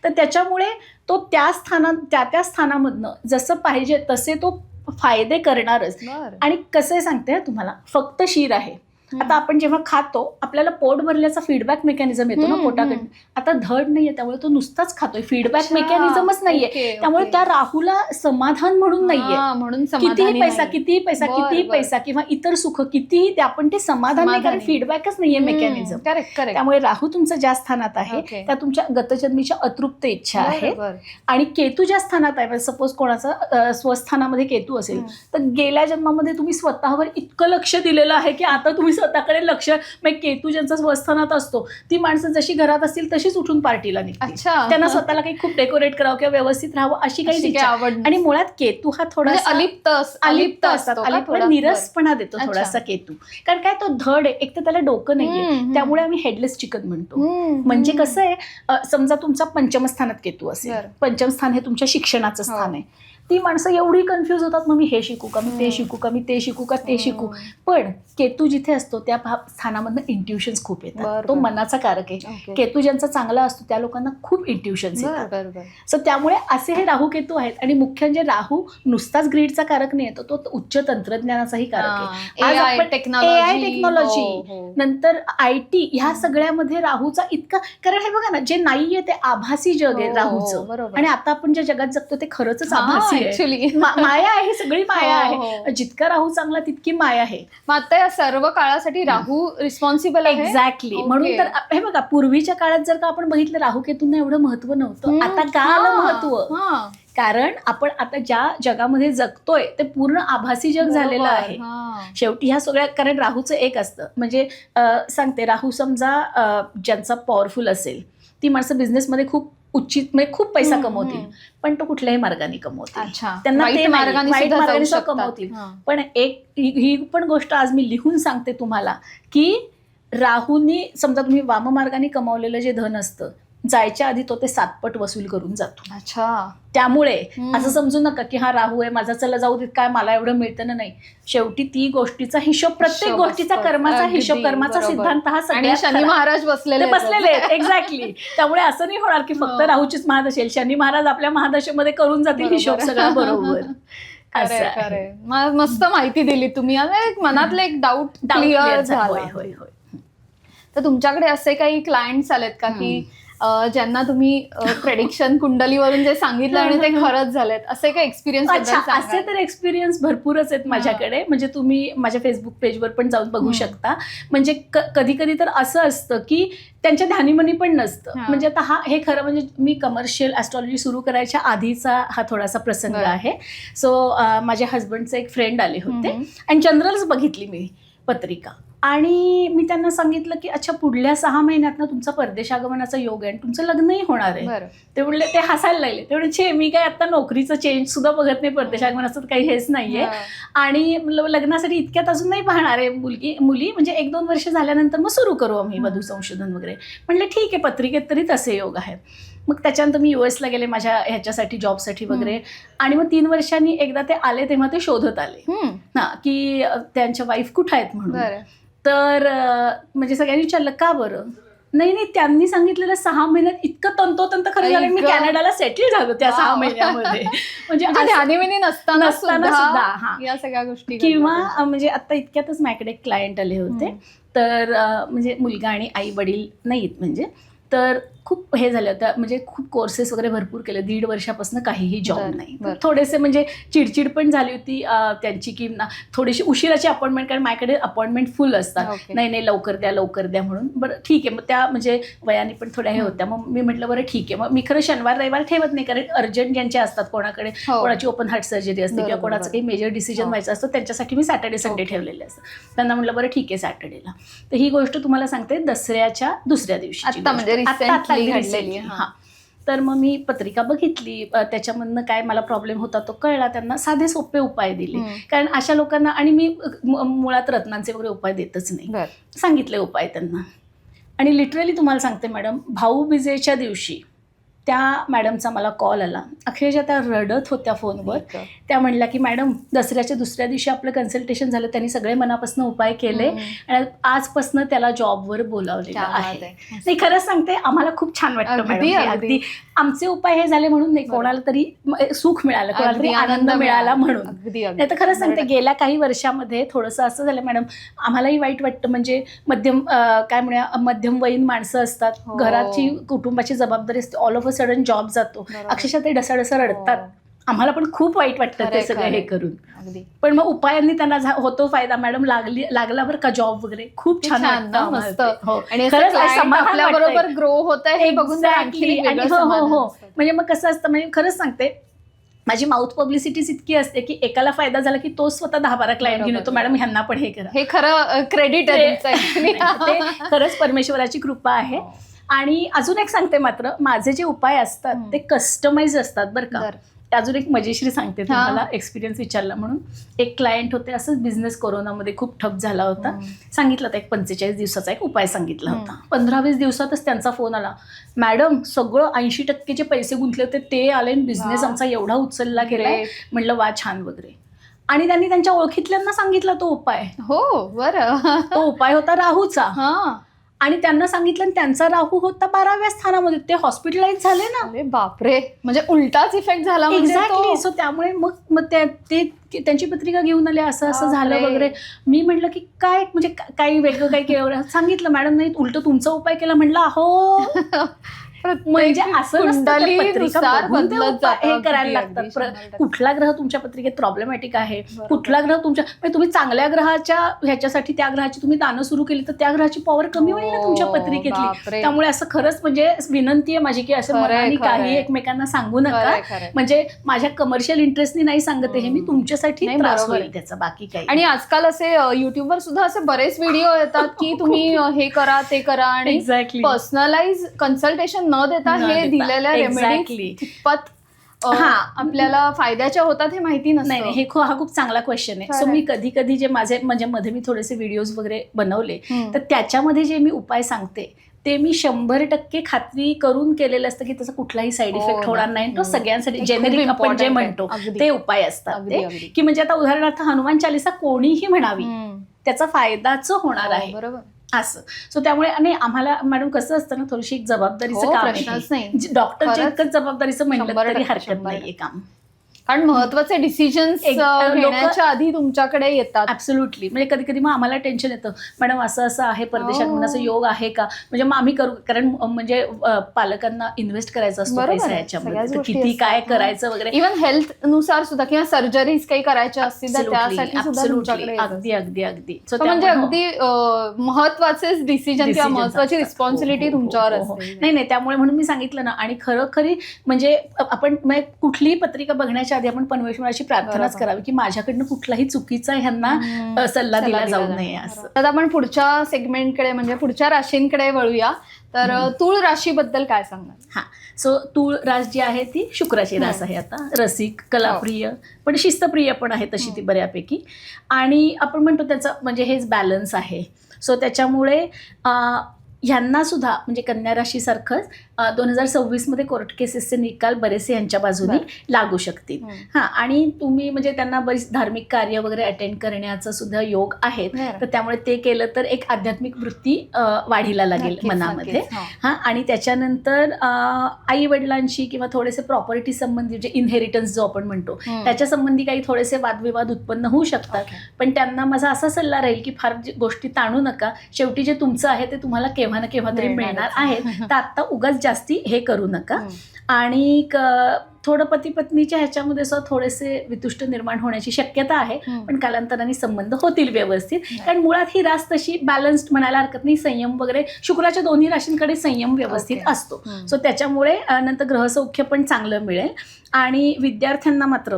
तर त्याच्यामुळे तो त्या स्थानामधनं जसं पाहिजे तसे तो फायदे करणारच. आणि कसं सांगते तुम्हाला, फक्त शीर आहे. आता आपण जेव्हा खातो आपल्याला पोट भरल्याचा फीडबॅक मेकॅनिझम येतो ना पोटाकडून. आता धड नाहीये त्यामुळे तो नुसताच खातोय, फीडबॅक मेकॅनिझमच नाहीये. त्यामुळे त्या राहूला समाधान म्हणून नाहीये. कितीही पैसा किंवा इतर सुख कितीही ते आपण ते समाधान नाही, कारण फीडबॅकच नाहीये मेकॅनिझम. त्यामुळे राहू तुमचं ज्या स्थानात आहे त्या तुमच्या गतजन्मीच्या अतृप्त इच्छा आहेत. आणि केतू ज्या स्थानात आहे, सपोज कोणाचा स्वस्थानामध्ये केतू असेल तर गेल्या जन्मामध्ये तुम्ही स्वतःवर इतकं लक्ष दिलेलं आहे की आता तुम्ही स्वतःकडे लक्ष, केतू ज्यांचा स्वस्थानात असतो ती माणसं जशी घरात असतील तशीच उठून पार्टीला निघतील. त्यांना स्वतःला काही खूप डेकोरेट करावं किंवा व्यवस्थित राहावं अशी काही आवड. आणि मुळात केतू हा थोडासा अलिप्त असतात, निरसपणा देतो थोडासा केतू. कारण काय, तो धड आहे, एक तर त्याला डोकं नाहीये, त्यामुळे आम्ही हेडलेस चिकन म्हणतो. म्हणजे कसं आहे, समजा तुमचा पंचम स्थानात केतू असेल, पंचम स्थान हे तुमच्या शिक्षणाचं स्थान आहे, ती माणसं एवढी कन्फ्यूज होतात, मग मी हे शिकू का, मी ते शिकू का, मी ते शिकू का, ते शिकू. पण केतू जिथे असतो त्या स्थानामधनं इंट्युशन्स खूप येतात. तो मनाचा कारक आहे. केतू ज्यांचा चांगला असतो त्या लोकांना खूप इंट्युशन्स येतात. सो त्यामुळे असे हे राहू केतू आहेत. आणि मुख्य म्हणजे राहू नुसताच ग्रीडचा कारक नाही येतो, तो उच्च तंत्रज्ञानाचाही कारक आहे. AI टेक्नॉलॉजी नंतर IT ह्या सगळ्यामध्ये राहूचा इतका, कारण हे बघा ना, जे नाहीये ते आभासी जग आहे राहूचं. आणि आता आपण ज्या जगात जगतो ते खरंच आभासी आहे, माया आहे, सगळी माया आहे. जितका राहू चांगला तितकी माया आहे.
आता या सर्व काळासाठी राहू रिस्पॉन्सिबल आहे.
एक्झॅक्टली. म्हणून तर हे बघा, पूर्वीच्या काळात जर का आपण बघितलं राहू केतूंना एवढं महत्व नव्हतं. आता का आलं महत्व, कारण आपण आता ज्या जगामध्ये जगतोय ते पूर्ण आभासी जग झालेलं आहे शेवटी ह्या सगळ्या. कारण राहूचं एक असतं, म्हणजे सांगते, राहू समजा ज्यांचा पॉवरफुल असेल ती माणसं बिझनेसमध्ये खूप उचित, म्हणजे खूप पैसा कमवतील, पण तो कुठल्याही मार्गाने कमवतील, त्यांना ते वाईट मार्गाने कमवतील. पण एक ही पण गोष्ट आज मी लिहून सांगते तुम्हाला की राहूनी समजा तुम्ही वाममार्गाने कमवलेलं जे धन असतं जायच्या आधी तो ते 7 पट वसूल करून जातो. त्यामुळे असं समजू नका की हा राहू आहे माझा, चला जाऊ देत, काय मला एवढं मिळतं ना. नाही, शेवटी ती गोष्टीचा हिशोब, प्रत्येक गोष्टीचा कर्माचा हिशोब, कर्माचा सिद्धांत हा सगळ्यात
शनी महाराज बसलेले
आहेत. एक्झॅक्टली. त्यामुळे असं नाही होणार की फक्त राहूचीच महादशा येईल, शनी महाराज आपल्या महादशेमध्ये करून जातील हिशोब सगळा बरोबर.
मस्त माहिती दिली तुम्ही, मनातलं एक डाऊट क्लिअर झाला. तर तुमच्याकडे असे काही क्लायंट्स आलेत का की ज्यांना तुम्ही प्रेडिक्शन कुंडलीवरून जे सांगितलं आणि ते खरंच झालेत, असे काही एक्सपिरियन्स?
असे तर एक्सपिरियन्स भरपूरच आहेत माझ्याकडे. म्हणजे तुम्ही माझ्या फेसबुक पेजवर पण जाऊन बघू शकता. म्हणजे कधी कधी तर असं असतं की त्यांच्या ध्यानीमनी पण नसतं. म्हणजे आता हे खरं म्हणजे मी कमर्शियल ॲस्ट्रॉलॉजी सुरू करायच्या आधीचा हा थोडासा प्रसंग आहे. सो माझ्या हजबंडचे एक फ्रेंड आले होते आणि जनरलच बघितली मी पत्रिका, आणि मी त्यांना सांगितलं की अच्छा, पुढल्या 6 महिन्यात ना तुमचा परदेश आगमनाचा योग आहे आणि तुमचं लग्नही होणार आहे. ते म्हणले, ते हसायला लागले. ते म्हणजे मी काय आता नोकरीचं चेंज सुद्धा बघत नाही, परदेश आगमनाचं काही हेच नाहीये, आणि लग्नासाठी इतक्यात अजून नाही पाहणार आहे मुली, म्हणजे 1-2 वर्ष झाल्यानंतर मग सुरू करू आम्ही वधू संशोधन वगैरे. म्हणले ठीक आहे, पत्रिकेत तरी तसे योग आहेत. मग त्याच्यानंतर मी US ला गेले माझ्या ह्याच्यासाठी, जॉबसाठी वगैरे. आणि मग 3 वर्षांनी एकदा ते आले तेव्हा ते शोधत आले की त्यांच्या वाईफ कुठं आहेत म्हणून. तर म्हणजे सगळ्यांनी विचारलं का बरं, नाही त्यांनी सांगितलेलं 6 महिन्यात इतकं तंतोतंत खरं झालं मी कॅनडाला सेटल झालो त्या 6 महिन्यामध्ये. म्हणजे
ध्यानीविनी नसताना
सुद्धा
सुद्धा या सगळ्या गोष्टी
किंवा म्हणजे आता इतक्यातच माझ्याकडे एक क्लायंट आले होते. तर म्हणजे मुलगा आणि आई वडील नाहीत म्हणजे, तर खूप हे झालं होतं म्हणजे खूप कोर्सेस वगैरे भरपूर केले, 1.5 वर्षापासून काहीही जॉब नाही. थोडेसे म्हणजे चिडचिड पण झाली होती त्यांची की थोडीशी उशिराची अपॉइंटमेंट, कारण माझ्याकडे अपॉइंटमेंट फुल असतात. नाही लवकर द्या म्हणून. बरं ठीक आहे, मग त्या म्हणजे वयाने पण थोड्या हे होत्या. मग मी म्हटलं बरं ठीक आहे. मग मी खरं शनिवार रविवार ठेवत नाही, कारण अर्जंट ज्यांचे असतात कोणाकडे, कोणाची ओपन हार्ट सर्जरी असते किंवा कोणाचं काही मेजर डिसिजन व्हायचं असतं, त्यांच्यासाठी मी सॅटर्डे संडे ठेवलेले असतं. त्यांना म्हटलं बरं ठीक आहे सॅटर्डेला. तर ही गोष्ट तुम्हाला सांगते दसऱ्याच्या दुसऱ्या दिवशी घडलेली. हां, तर मग मी पत्रिका बघितली, त्याच्यामधनं काय मला प्रॉब्लेम होता तो कळला. त्यांना साधे सोपे उपाय दिले, कारण अशा लोकांना, आणि मी मुळात रत्नांचे वगैरे उपाय देतच नाही, सांगितले उपाय त्यांना. आणि लिटरली तुम्हाला सांगते मॅडम, भाऊबीजेच्या दिवशी त्या मॅडमचा मला कॉल आला. अक्षरशः त्या रडत होत्या फोनवर. त्या म्हणल्या की मॅडम दसऱ्याच्या दुसऱ्या दिवशी आपलं कन्सल्टेशन झालं, त्यांनी सगळे मनापासून उपाय केले आणि आजपासून त्याला जॉबवर बोलावलेलं आहे. नाही खरंच सांगते, आम्हाला खूप छान वाटतं मॅडम. अगदी आमचे उपाय हे झाले म्हणून नाही, कोणाला तरी सुख मिळालं, कोणाला तरी आनंद मिळाला म्हणून. नाही तर खरंच सांगते, गेल्या काही वर्षामध्ये थोडंसं असं झालं मॅडम, आम्हालाही वाईट वाटतं. म्हणजे मध्यमवयीन माणसं असतात, घराची कुटुंबाची जबाबदारी असते, all of a sudden job जातो, अक्षरशः ते डसाडसा रडतात. आम्हाला पण खूप वाईट वाटतं ते सगळं हे करून. पण मग उपायांनी त्यांना होतो फायदा. मॅडम लागला बरं का जॉब वगैरे, खूप छान वाटतं.
आणि खरंच आपल्याबरोबर ग्रो होत आहे हे बघून.
हो, म्हणजे मग कसं असतं, म्हणजे खरंच सांगते, माझी माउथ पब्लिसिटीच इतकी असते की एकाला फायदा झाला की तो स्वतः 10-12 क्लायंट घेऊन येतो, मॅडम ह्यांना पण हे करा.
हे खरं क्रेडिट आहे,
ते खरंच परमेश्वराची कृपा आहे. आणि अजून एक सांगते मात्र, माझे जे उपाय असतात ते कस्टमाइज असतात बरं का. अजून एक मजेशीर सांगते तुम्हाला, एक्सपिरियन्स विचारला म्हणून. एक क्लायंट होते, असंच बिझनेस कोरोनामध्ये खूप ठप झाला होता. सांगितलं होतं, एक 45 दिवसाचा एक उपाय सांगितला होता. 15-20 दिवसातच त्यांचा फोन आला, मॅडम सगळं 80% पैसे गुंतले होते ते आले, बिझनेस आमचा एवढा उचलला गेलाय. म्हटलं वा छान वगैरे. आणि त्यांनी त्यांच्या ओळखीतल्यांना सांगितला तो उपाय.
हो बरं.
तो उपाय होता राहूचा. आणि त्यांना सांगितलं, आणि त्यांचा राहू होता 12व्या स्थानामध्ये. ते हॉस्पिटलाइज झाले ना.
अरे बापरे, म्हणजे उलटाच इफेक्ट झाला.
एक्झॅक्टली. सो त्यामुळे मग ते त्यांची पत्रिका घेऊन आले, असं असं झालं वगैरे. मी म्हटलं की काय म्हणजे काही वेगळं काही केलं. सांगितलं मॅडम नाही उलट तुमचा उपाय केला. म्हटलं अहो म्हणजे असं नसतं, हे करायला लागतात. कुठला ग्रह तुमच्या पत्रिकेत प्रॉब्लेमॅटिक आहे, कुठला ग्रह तुमच्या, तुम्ही चांगल्या ग्रहाच्या ह्याच्यासाठी त्या ग्रहाची तुम्ही दानं सुरू केली तर त्या ग्रहाची पॉवर कमी होईल ना तुमच्या पत्रिकेतली. त्यामुळे असं खरंच म्हणजे विनंती आहे माझी की असं मनाने काही एकमेकांना सांगू नका. म्हणजे माझ्या कमर्शियल इंटरेस्टनी नाही सांगते हे मी, तुमच्यासाठी त्रास होईल त्याचा, बाकी काही.
आणि आजकाल असे युट्यूबवर सुद्धा असे बरेच व्हिडिओ येतात की तुम्ही हे करा ते करा, आणि पर्सनलाइज कन्सल्टेशन न देता हे दिलेल्या रेमेडी कितपत आपल्याला फायद्याच्या होतात हे माहिती नसतं.
नाही, हा खूप चांगला क्वेश्चन आहे. सो मी कधी कधी जे माझे म्हणजे मध्ये मी थोडेसे व्हिडिओज वगैरे बनवले, तर त्याच्यामध्ये जे मी उपाय सांगते ते मी 100% खात्री करून केलेलं असतं की त्याचा कुठलाही साईड इफेक्ट होणार नाही. तो सगळ्यांसाठी जेनेरिक आपण जे म्हणतो ते उपाय असतात ते, की म्हणजे आता उदाहरणार्थ हनुमान चालीसा कोणीही म्हणावी त्याचा फायदाच होणार आहे. बरोबर असं. सो त्यामुळे आणि आम्हाला मॅडम कसं असतं ना, थोडीशी एक जबाबदारीचं काम आहे. डॉक्टरच्या इतकंच जबाबदारीचं म्हणलं तरी हरकत नाहीये काम.
कारण महत्वाचे डिसिजन्स घेण्याच्या आधी तुमच्याकडे येतात.
ऍब्सोल्युटली. म्हणजे कधी कधी मग आम्हाला टेन्शन येतं, मॅडम असं असं आहे परदेशात म्हणून असं योग आहे का, म्हणजे मग आम्ही करू, कारण म्हणजे पालकांना इन्व्हेस्ट करायचा असतो पैसा याच्यामध्ये, किती काय करायचं वगैरे.
इव्हन हेल्थ नुसार सुद्धा, किंवा सर्जरीज काही करायच्या असतील तर त्यासाठी सुद्धा तुमच्याकडे.
अगदी अगदी अगदी.
म्हणजे अगदी महत्वाचेच डिसिजन किंवा महत्वाची रिस्पॉन्सिबिलिटी तुमच्यावर असते.
नाही, त्यामुळे म्हणून मी सांगितलं ना. आणि खरी म्हणजे आपण कुठलीही पत्रिका बघण्याच्या आधी आपण परमेश्वराची प्रार्थनाच करावी की माझ्याकडनं कुठलाही चुकीचा ह्यांना सल्ला दिला जाऊ नये असं.
तर आपण पुढच्या सेगमेंटकडे म्हणजे पुढच्या राशींकडे वळूया. तर तूळ राशीबद्दल काय सांगणार?
हा, सो तूळ रास जी आहे ती शुक्राची रास आहे. आता रसिक, कलाप्रिय, पण शिस्तप्रिय पण आहे तशी ती बऱ्यापैकी. आणि आपण म्हणतो त्याचं म्हणजे हेच बॅलन्स आहे. सो त्याच्यामुळे ह्यांना सुद्धा म्हणजे कन्या राशीसारखंच 2026 कोर्ट केसेसचे निकाल बरेचसे यांच्या बाजूने लागू शकतील. हां, आणि तुम्ही म्हणजे त्यांना बरीच धार्मिक कार्य वगैरे अटेंड करण्याचा सुद्धा योग आहेत, तर त्यामुळे ते केलं तर एक आध्यात्मिक वृत्ती वाढीला लागेल मनामध्ये. हां, आणि त्याच्यानंतर आई वडिलांशी किंवा थोडेसे प्रॉपर्टी संबंधी जे इनहेरिटन्स जो आपण म्हणतो त्याच्या संबंधी काही थोडेसे वादविवाद उत्पन्न होऊ शकतात. पण त्यांना माझा असा सल्ला राहील की फार गोष्टी ताणू नका, शेवटी जे तुमचं आहे ते तुम्हाला केव्हा ना केव्हा तरी मिळणार आहे, तर आता उगाच जास्ती हे करू नका. आणि थोडं पती पत्नीच्या ह्याच्यामध्ये सुद्धा थोडेसे वितुष्ट निर्माण होण्याची शक्यता आहे, पण कालांतराने संबंध होतील व्यवस्थित, कारण मुळात ही रास तशी बॅलन्स्ड म्हणायला हरकत नाही, संयम वगैरे शुक्राच्या दोन्ही राशींकडे संयम व्यवस्थित असतो. सो त्याच्यामुळे नंतर ग्रहसौख्य पण चांगलं मिळेल. आणि विद्यार्थ्यांना मात्र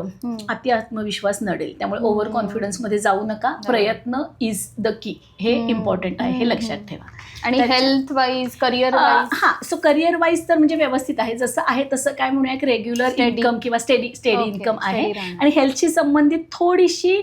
अति आत्मविश्वास नडेल, त्यामुळे ओव्हर कॉन्फिडन्समध्ये जाऊ नका. प्रयत्न इज द की, हे इम्पॉर्टंट आहे, हे लक्षात ठेवा.
आणि हेल्थ वाईज, करिअर वाईज,
हां, सो करिअर वाईज तर म्हणजे व्यवस्थित आहे, जसं आहे तसं काय म्हणूया एक रेग्युलर इन्कम किंवा स्टेडी इन्कम आहे. आणि हेल्थशी संबंधित थोडीशी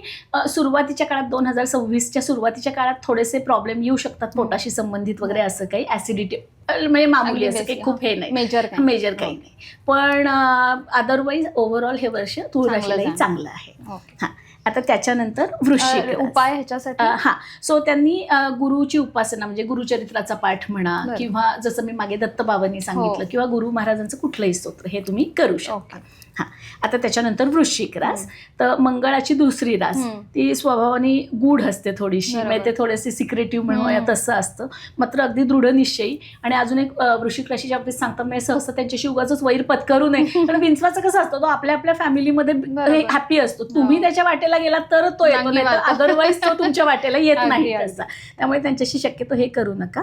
सुरुवातीच्या काळात 2026च्या सुरुवातीच्या काळात थोडेसे प्रॉब्लेम येऊ शकतात, पोटाशी संबंधित वगैरे, असं काही ऍसिडिटी म्हणजे मामूली, असं काही खूप हे नाही, मेजर काही नाही. पण अदरवाईज ओव्हरऑल हे वर्ष तुळ राशीलाही चांगलं आहे. हां, आता त्याच्यानंतर वृश्चिक
उपाय ह्याच्यासाठी,
हां, सो त्यांनी गुरुची उपासना म्हणजे गुरुचरित्राचा पाठ म्हणा, किंवा जसं मी मागे दत्तबाबांनी सांगितलं, किंवा गुरु महाराजांचं कुठलंही स्तोत्र हे तुम्ही करू शकता. हां, आता त्याच्यानंतर वृश्चिक रास, तर मंगळाची दुसरी रास, ती स्वभावाने गूढ असते थोडीशी, म्हणजे ते थोडेसे सिक्रेटिव्ह म्हणूया तसं असतं, मात्र अगदी दृढ निश्चयी. आणि अजून एक वृश्चिक राशीच्या बाबतीत सांगता म्हणजे सहसा त्यांच्याशी उगाच वैर पत्करू नये, कारण विंचवाचं कसं असतं, तो आपल्या फॅमिलीमध्ये हॅपी असतो, तुम्ही त्याच्या वाटेला गेला तर तो येतो, नाही तर अदरवाईज तो तुमच्या वाटेला येत नाही तसा, त्यामुळे त्यांच्याशी शक्यतो हे करू नका.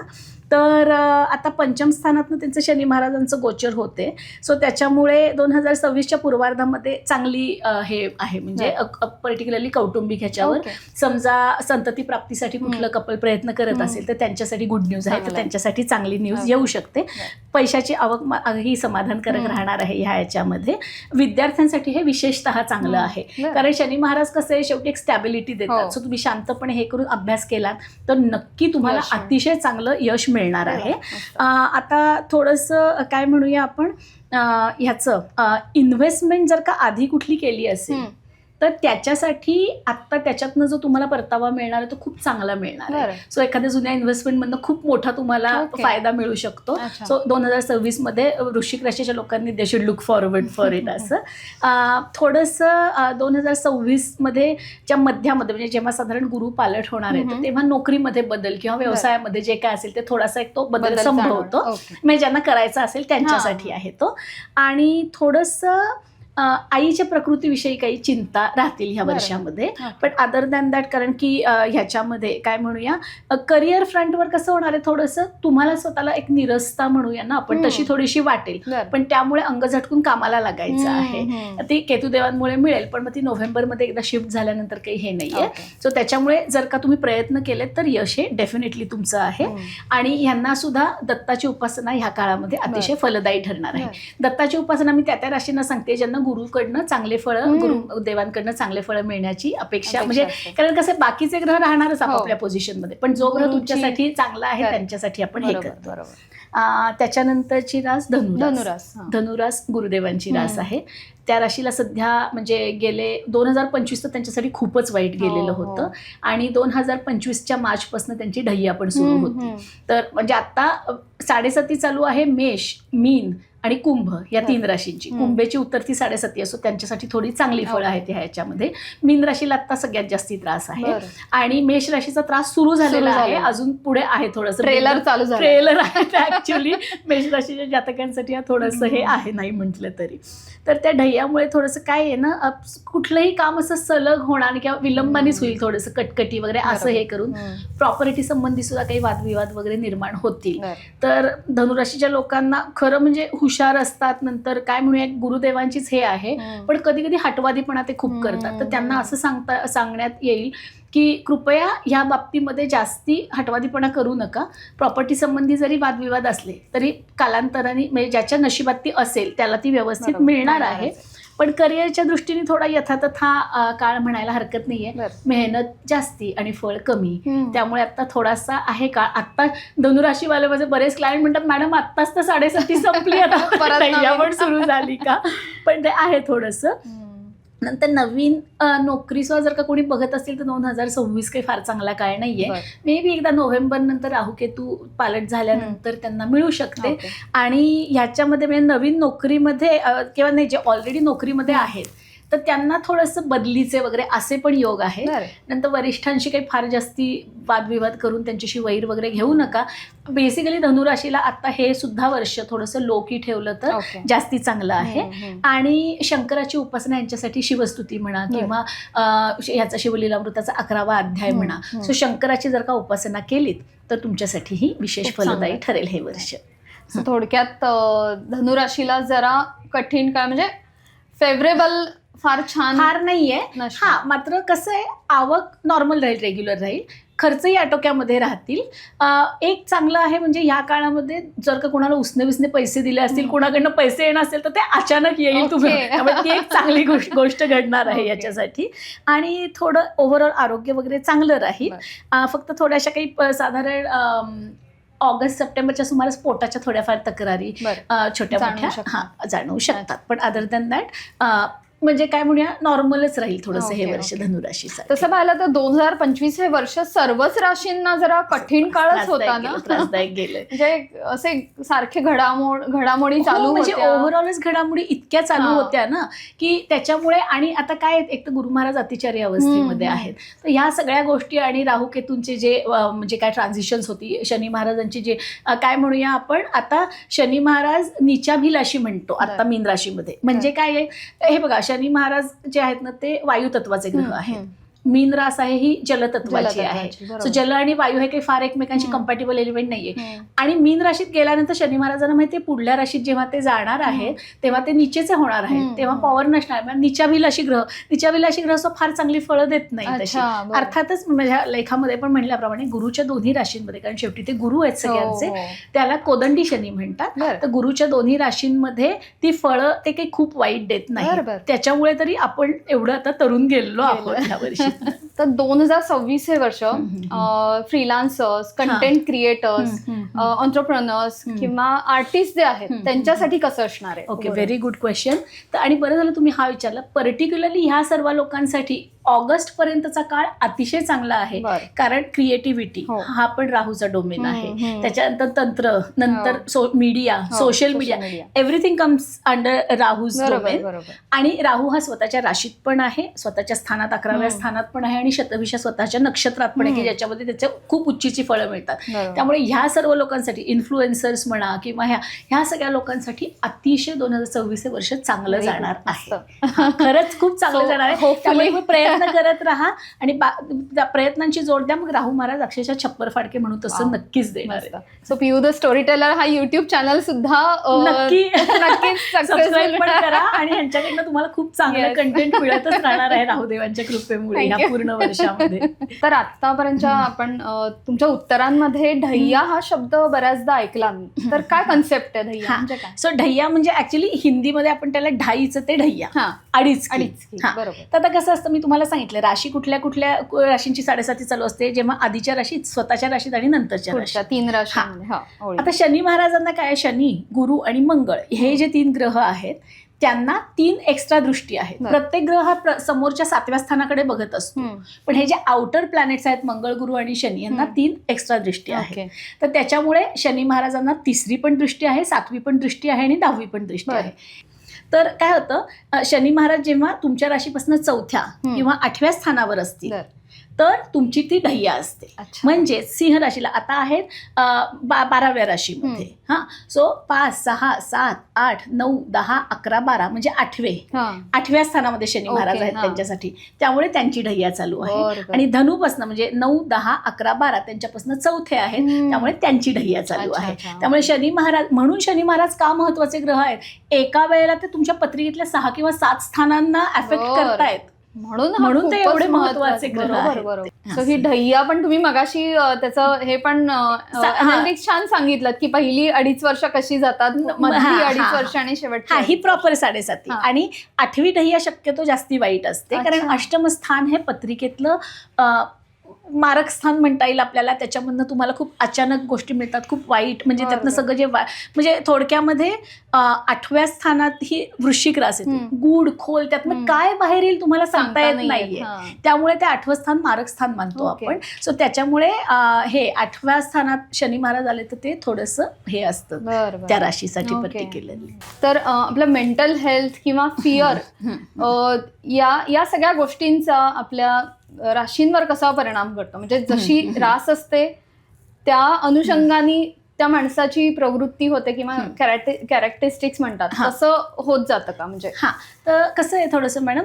तर आता पंचम स्थानातनं त्यांचं शनी महाराजांचं गोचर होते, सो त्याच्यामुळे 2026च्या पूर्वार्धामध्ये चांगली हे आहे, म्हणजे पर्टिक्युलरली कौटुंबिक ह्याच्यावर, समजा संतती प्राप्तीसाठी कुठलं कपल प्रयत्न करत असेल तर त्यांच्यासाठी गुड न्यूज आहे, तर त्यांच्यासाठी चांगली न्यूज येऊ शकते. पैशाची आवक ही समाधानकारक राहणार आहे ह्या याच्यामध्ये. विद्यार्थ्यांसाठी हे विशेषतः चांगलं आहे, कारण शनी महाराज कसं आहे, शेवटी एक स्टॅबिलिटी देतात. सो तुम्ही शांतपणे हे करून अभ्यास केलात तर नक्की तुम्हाला अतिशय चांगलं यश मिळणार आहे. आता थोडंसं काय म्हणूया आपण, ह्याचं इन्व्हेस्टमेंट जर का आधी कुठली केली असेल तर त्याच्यासाठी आत्ता त्याच्यातनं जो तुम्हाला परतावा मिळणार आहे तो खूप चांगला मिळणार आहे. सो एखाद्या जुन्या इन्व्हेस्टमेंटमधनं खूप मोठा तुम्हाला फायदा मिळू शकतो. सो 2026 वृश्चिक राशीच्या लोकांनी they should look forward for it. असं थोडंसं 2026 च्या मध्यामध्ये, म्हणजे जेव्हा साधारण गुरु पालट होणार आहे तर तेव्हा नोकरीमध्ये बदल किंवा व्यवसायामध्ये जे काय असेल ते थोडासा एक तो बदल संभवतो, म्हणजे ज्यांना करायचा असेल त्यांच्यासाठी आहे तो. आणि थोडंसं आईच्या प्रकृतीविषयी काही चिंता राहतील ह्या वर्षामध्ये, पण अदर दॅन दॅट, कारण की ह्याच्यामध्ये काय म्हणूया करिअर फ्रंटवर कसं होणार आहे, थोडंसं तुम्हाला स्वतःला एक निरसता म्हणूया ना आपण, तशी थोडीशी वाटेल, पण त्यामुळे अंग झटकून कामाला लागायचं आहे. ती केतुदेवांमुळे मिळेल, पण मग ती नोव्हेंबरमध्ये एकदा शिफ्ट झाल्यानंतर काही हे नाहीये. सो त्याच्यामुळे जर का तुम्ही प्रयत्न केले तर यश हे डेफिनेटली तुमचं आहे. आणि ह्यांना सुद्धा दत्ताची उपासना ह्या काळामध्ये अतिशय फलदायी ठरणार आहे. दत्ताची उपासना मी त्या राशींना सांगते ज्यांना गुरुकडनं चांगले फळं, गुरुदेवांकडनं चांगले फळं मिळण्याची अपेक्षा, म्हणजे कारण कसं बाकीचे ग्रह राहणारच आपापल्या पोझिशनमध्ये, पण जो ग्रह तुमच्यासाठी चांगला आहे त्यांच्यासाठी आपण हे करतो. त्याच्यानंतरची रास धनुरास गुरुदेवांची रास आहे. त्या राशीला सध्या म्हणजे गेले 2025 तर त्यांच्यासाठी खूपच वाईट गेलेलं होतं, आणि 2025च्या मार्चपासून त्यांची ढय्या पण सुरू होती. तर म्हणजे आता 7.5 चालू आहे. मेष, मीन आणि कुंभ या 3 राशींची. कुंभेची उत्तरती 7.5 असो, त्यांच्यासाठी थोडी चांगली फळं आहेत ह्याच्यामध्ये. मीन राशीला आता सगळ्यात जास्ती त्रास आहे, आणि मेष राशीचा त्रास सुरू झालेला आहे, अजून पुढे आहे थोडंसं ट्रेलर आहे ऍक्च्युली. मेष राशीच्या जातकांसाठी हा थोडंसं हे आहे, नाही म्हटलं तरी. तर त्या ढय्यामुळे थोडंसं काय आहे ना, कुठलंही काम असं सलग होणार किंवा विलंबानेच होईल, थोडंसं कटकटी वगैरे असं हे करून प्रॉपर्टी संबंधी सुद्धा काही वादविवाद वगैरे निर्माण होतील. तर धनुराशीच्या लोकांना खरं म्हणजे हुशार असतात, नंतर काय म्हणूया गुरुदेवांचीच हे आहे, पण कधी कधी हटवादीपणा ते खूप करतात. तर त्यांना असं सांगण्यात येईल की कृपया ह्या बाबतीमध्ये जास्ती हटवादीपणा करू नका. प्रॉपर्टी संबंधी जरी वादविवाद असले तरी कालांतराने, म्हणजे ज्याच्या नशिबात ती असेल त्याला ती व्यवस्थित मिळणार आहे. पण करिअरच्या दृष्टीने थोडा यथातथा काळ म्हणायला हरकत नाहीये.
बरं.
मेहनत जास्ती आणि फळ कमी,
हम्म.
त्यामुळे आता थोडासा आहे काळ. आता धनुराशीवाले माझे बरेच क्लायंट म्हणतात मॅडम आत्ताच तर 7.5 संपली, आता
परत
दैया
नवीन.
पण सुरू झाली का. पण ते आहे थोडंसं. नंतर नवीन नोकरीसह जर का कोणी बघत असेल तर 2026 काही फार चांगला काळ नाहीये.
बरं.
मे बी एकदा नोव्हेंबर नंतर राहुकेतू पालट झाल्यानंतर त्यांना मिळू शकते.
ओके.
आणि ह्याच्यामध्ये म्हणजे नवीन नोकरीमध्ये किंवा नाही जे ऑलरेडी नोकरीमध्ये आहेत तर त्यांना थोडंसं बदलीचे वगैरे असे पण योग आहेत.
बरं.
नंतर वरिष्ठांशी काही फार जास्ती वादविवाद करून त्यांच्याशी वैर वगैरे घेऊ नका. बेसिकली धनुराशीला आता हे सुद्धा वर्ष थोडंसं लोकी ठेवलं तर
ओके.
जास्ती चांगलं आहे.
हम्म.
आणि शंकराची उपासना यांच्यासाठी शिवस्तुती म्हणा
बरं.
किंवा ह्याचा शिवलीलामृताचा 11वा अध्याय म्हणा.
हम्म.
सो शंकराची जर का उपासना केलीत तर तुमच्यासाठीही विशेष
खूप चांगलं
फलदायी
आहे.
ठरेल हे वर्ष.
So थोडक्यात धनुराशीला जरा कठीण काळ म्हणजे फेवरेबल फार छान
फार नाहीये.
नसणार.
हा, मात्र कसं आहे, आवक नॉर्मल राहील, रेग्युलर राहील, खर्चही आटोक्यामध्ये राहतील. एक चांगलं आहे म्हणजे ह्या काळामध्ये जर का कोणाला उसने पैसे दिले असतील, कोणाकडनं पैसे येणार असेल तर ते अचानक येईल
Okay.
तुम्ही, त्यामुळे ती एक चांगली गोष्ट घडणार आहे
Okay.
याच्यासाठी. आणि थोडं ओव्हरऑल आरोग्य वगैरे चांगलं राहील. फक्त थोड्याशा काही साधारण ऑगस्ट सप्टेंबरच्या सुमारास पोटाच्या थोड्याफार तक्रारी
बरं.
छोट्या
जाणवू
मोठ्या
शकतात.
जाणवू शकतात. पण अदर दॅन दॅट म्हणजे काय म्हणूया नॉर्मलच राहील थोडंसं हे
Okay,
वर्ष
okay.
धनुराशीसाठी.
तसं पाहिलं तर 2025 हे वर्ष सर्वच राशींना जरा कठीण काळच होता ना.
त्रासदायक गेलं.
म्हणजे असे सारखे घडामोडी चालू
म्हणजे
होत्या.
ओव्हरऑलच घडामोडी इतक्या चालू
हा.
होत्या ना की त्याच्यामुळे. आणि आता काय एक तर गुरु महाराज अतिचारी अवस्थेमध्ये आहेत, तर ह्या सगळ्या गोष्टी आणि राहू केतूंचे जे म्हणजे काय ट्रान्झिशन्स होती, शनी महाराजांची जे काय म्हणूया आपण आता शनी महाराज नीचाभिलाषी म्हणतो आता मीन राशीमध्ये. म्हणजे काय आहे हे बघा, शनी महाराज जे आहेत ना ते वायू तत्वाचे ग्रह आहेत. मीन रास आहे ही जलतत्वाची आहे. सो जल आणि वायू हे काही फार एकमेकांशी कम्पॅटेबल एलिमेंट नाहीये. आणि मीन राशीत गेल्यानंतर शनी महाराजांना माहिती पुढल्या राशीत जेव्हा ते जाणार आहेत तेव्हा ते नीचेचे होणार आहेत, तेव्हा पॉवर नसणार. नीचाभिलाषी ग्रह असं फार चांगली फळं देत नाही तशी. अर्थातच माझ्या लेखामध्ये पण म्हणल्याप्रमाणे गुरुच्या दोन्ही राशींमध्ये, कारण शेवटी ते गुरु आहेत सगळ्यांचे, त्याला कोदंडी शनी म्हणतात. तर गुरुच्या दोन्ही राशींमध्ये ती फळं ते काही खूप वाईट देत नाही. त्याच्यामुळे तरी आपण एवढं आता तरुण गेलो आहोत ह्या वर्षी.
तर 2026 हे वर्ष फ्रीलान्सर्स, कंटेंट क्रिएटर्स, एंटरप्रेन्योर्स किंवा आर्टिस्ट जे आहेत त्यांच्यासाठी कसं असणार आहे?
Okay, very good question. तर आणि बरं झालं तुम्ही हा विचारला. पर्टिक्युलरली ह्या सर्व लोकांसाठी ऑगस्ट पर्यंतचा काळ अतिशय चांगला आहे. कारण क्रिएटिव्हिटी हा पण राहूचा डोमेन आहे. त्याच्यानंतर तंत्र, नंतर media, social media, everything comes under Rahu's domain. आणि राहू हा स्वतःच्या राशीत पण आहे, स्वतःच्या स्थानात 11व्या स्थानात पण आहे आणि शतभिषा स्वतःच्या नक्षत्रात पण आहे की ज्याच्यामध्ये त्याच्या खूप उच्चीची फळं मिळतात. त्यामुळे ह्या सर्व लोकांसाठी, इन्फ्लुएन्सर्स म्हणा किंवा ह्या सगळ्या लोकांसाठी अतिशय 2026 हे वर्ष चांगलं जाणार आहे. खरंच खूप चांगलं जाणार आहे. त्यामुळे प्रयत्न करत राहा आणि प्रयत्नांची जोड द्या. मग राहू महाराज अक्षरशः छप्पर फाडके म्हणून तसं नक्कीच देणार.
So Piyu the story teller हा युट्यूब चॅनल सुद्धा नक्कीच
सबस्क्राईब पण करा आणि ह्यांच्याकडनं तुम्हाला खूप चांगलं कंटेंट मिळतच राहणार आहे राहुदेवांच्या कृपेमुळे ह्या पूर्ण वर्षामध्ये.
तर आतापर्यंतच्या आपण तुमच्या उत्तरांमध्ये ढय्या हा शब्द बऱ्याचदा ऐकला मी. तर काय कन्सेप्ट आहे ढय्या म्हणजे काय?
सो ढय्या म्हणजे ऍक्च्युली हिंदीमध्ये आपण त्याला ढाईचं ते ढय्या, अडीच.
बरोबर.
तर आता कसं असतं मी तुम्हाला सांगितलं राशी कुठल्या कुठल्या राशींची 7.5 चालू असते, जेव्हा आधीच्या राशीत, स्वतःच्या राशीत आणि नंतरच्या राशीत.
3 राशी.
आता शनी महाराजांना काय, शनी, गुरु आणि मंगळ हे जे 3 ग्रह आहेत त्यांना 3 एक्स्ट्रा दृष्टी आहेत. प्रत्येक ग्रह हा समोरच्या 7व्या स्थानाकडे बघत असतो. पण हे जे आउटर प्लॅनेट्स आहेत मंगळ, गुरु आणि शनी यांना 3 एक्स्ट्रा दृष्टी आहेत. तर त्याच्यामुळे शनी महाराजांना 3री पण दृष्टी आहे, 7वी पण दृष्टी आहे आणि 10वी पण दृष्टी आहे. तर काय होतं, शनी महाराज जेव्हा तुमच्या राशीपासून 4थ्या किंवा 8व्या स्थानावर असतील तर तुमची ती ढय्या असते. म्हणजे सिंह राशीला आता आहेत 12व्या राशीमध्ये. सो 5, 6, 7, 8, 9, 10, 11, 12 म्हणजे 8व्या स्थानामध्ये शनी महाराज आहेत त्यांच्यासाठी. त्यामुळे त्यांची ढय्या चालू आहे. आणि धनुपासून म्हणजे 9, 10, 11, 12 त्यांच्यापासून 4थे आहेत, त्यामुळे त्यांची ढय्या चालू आहे. त्यामुळे शनी महाराज, म्हणून शनी महाराज का महत्वाचे ग्रह आहेत, एका वेळेला ते तुमच्या पत्रिकेतल्या 6 किंवा 7 स्थानांना अफेक्ट करतायत. म्हणून ते
खूपच
एवढे महत्त्वाचे ग्रह
बरोबर
आहेत.
बरोबर. सो ही ढैया पण तुम्ही मगाशी त्याचं हे पण analytics छान सांगितलं की पहिली 2.5 वर्ष कशी जातात, मधली 2.5 वर्ष आणि शेवटची
ही
2.5
प्रॉपर 7.5 आणि 8वी ढैया शक्यतो जास्ती वाईट असते, कारण अष्टम स्थान हे पत्रिकेतलं मारक स्थान म्हणता येईल आपल्याला. त्याच्यामधनं तुम्हाला खूप अचानक गोष्टी मिळतात, खूप वाईट, म्हणजे त्यातनं सगळं जे म्हणजे थोडक्यामध्ये 8व्या स्थानात ही वृश्चिक रास येते, गूढ खोल, त्यातनं काय बाहेर येईल तुम्हाला सांगता येत नाहीये. त्यामुळे ते 8वं स्थान मारक स्थान मानतो आपण. सो त्याच्यामुळे हे 8व्या स्थानात शनी महाराज आले तर ते थोडंसं हे असतं त्या राशीसाठी पर्टिक्युलरली.
तर आपलं मेंटल हेल्थ किंवा फिअर या सगळ्या गोष्टींचा आपल्या राशींवर कसा परिणाम करतो, म्हणजे जशी रास असते त्या अनुषंगाने त्या माणसाची प्रवृत्ती होते किंवा कॅरेक्टरिस्टिक्स म्हणतात, तसं होत जातं का? म्हणजे
तर कसं आहे थोडंसं मॅडम,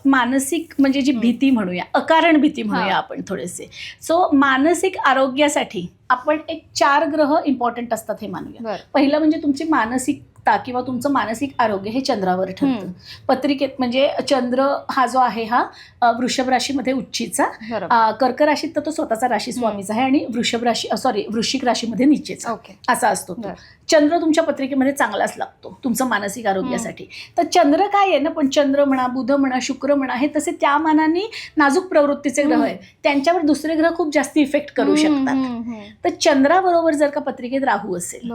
मानसिक म्हणजे जी भीती म्हणूया, अकारण भीती म्हणूया आपण थोडेसे. सो मानसिक आरोग्यासाठी आपण एक 4 ग्रह इम्पॉर्टंट असतात हे मानूया. पहिलं म्हणजे तुमची मानसिकता किंवा तुमचं मानसिक आरोग्य हे चंद्रावर ठरतं पत्रिकेत. म्हणजे चंद्र हा जो आहे हा वृषभ राशीमध्ये उच्चीचा, कर्क राशीत तर तो स्वतःचा राशी स्वामीचा आहे, आणि वृश्चिक राशीमध्ये नीचेचा असा असतो तो. चंद्र तुमच्या पत्रिकेमध्ये चांगलाच लागतो तुमचं मानसिक आरोग्यासाठी. तर चंद्र काय आहे ना, पण चंद्र म्हणा, बुध म्हणा, शुक्र म्हणा, हे तसे त्या मानाने नाजूक प्रवृत्तीचे ग्रह आहेत, त्यांच्यावर दुसरे ग्रह खूप जास्त इफेक्ट करू शकतात. तर चंद्राबरोबर जर का पत्रिकेत राहू असेल,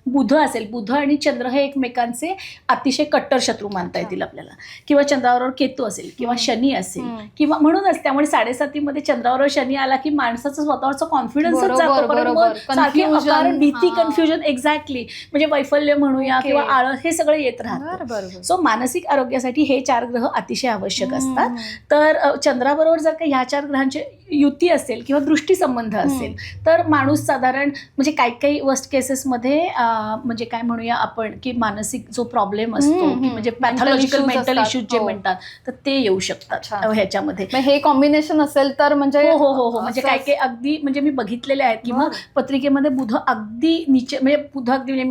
बुध असेल, बुध आणि चंद्र हे एकमेकांचे अतिशय कट्टर शत्रू मानता येतील आपल्याला, किंवा चंद्राबरोबर केतू असेल किंवा शनी असेल, किंवा म्हणूनच त्यामुळे 7.5 चंद्राबरोबर शनी आला की माणसाचं स्वतःचा कॉन्फिडन्सच जातो, भीती, कन्फ्युजन, एक्झॅक्टली, म्हणजे वैफल्य म्हणूया किंवा आळस, हे सगळं येत राहतं. सो मानसिक आरोग्यासाठी हे 4 ग्रह अतिशय आवश्यक असतात. तर चंद्राबरोबर जर का ह्या 4 ग्रहांची युती असेल किंवा दृष्टी संबंध असेल तर माणूस साधारण म्हणजे काही वर्स्ट केसेसमध्ये म्हणजे काय म्हणूया आपण की मानसिक जो प्रॉब्लेम असतो की म्हणजे पॅथॉलॉजिकल मेंटल इश्यूज जे म्हणतात तर ते येऊ शकतात ह्याच्यामध्ये.
हे कॉम्बिनेशन असेल तर म्हणजे
हो म्हणजे काही अगदी म्हणजे मी बघितलेले आहेत की मग पत्रिकेमध्ये बुध अगदी नीचे, म्हणजे बुध अगदी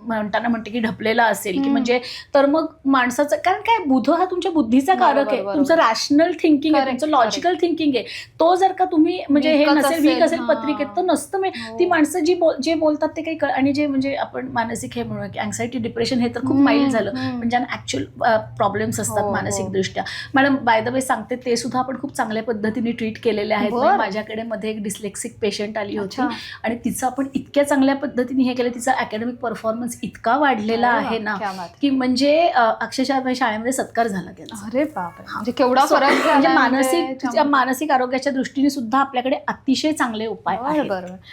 म्हणताना म्हणते की ढपलेला असेल की म्हणजे, तर मग माणसाचं, कारण काय बुध हा तुमच्या बुद्धीचा कारक आहे, तुमचं रॅशनल थिंकिंग आहे, तुमचं लॉजिकल थिंकिंग आहे. तो जर का तुम्ही म्हणजे हे नसेल, वीक असेल पत्रिकेत तर नसतं. ती माणसं जे बोलतात ते काही आणि जे म्हणजे आपण मानसिक हे म्हणूया की अँक्झायटी, डिप्रेशन, हे तर खूप माइल्ड झालं, पण ज्यांना ऍक्च्युअल प्रॉब्लेम्स असतात मानसिक दृष्ट्या. मॅडम बाय द वे सांगते, ते सुद्धा आपण खूप चांगल्या पद्धतीने ट्रीट केलेले आहेत. माझ्याकडे मध्ये एक डिस्लेक्सिक पेशंट आली होती आणि तिचं आपण इतक्या चांग्या पद्धतीने हे केलं, तिचा अकॅडमिक परफॉर्मन्स इतका वाढलेला आहे ना की म्हणजे अक्षरशः शाळेमध्ये सत्कार झाला त्याचा.
अरे बापरे, म्हणजे केवढा फरक.
म्हणजे मानसिक आरोग्याच्या दृष्टीने सुद्धा आपल्याकडे अतिशय चांगले उपाय आहेत.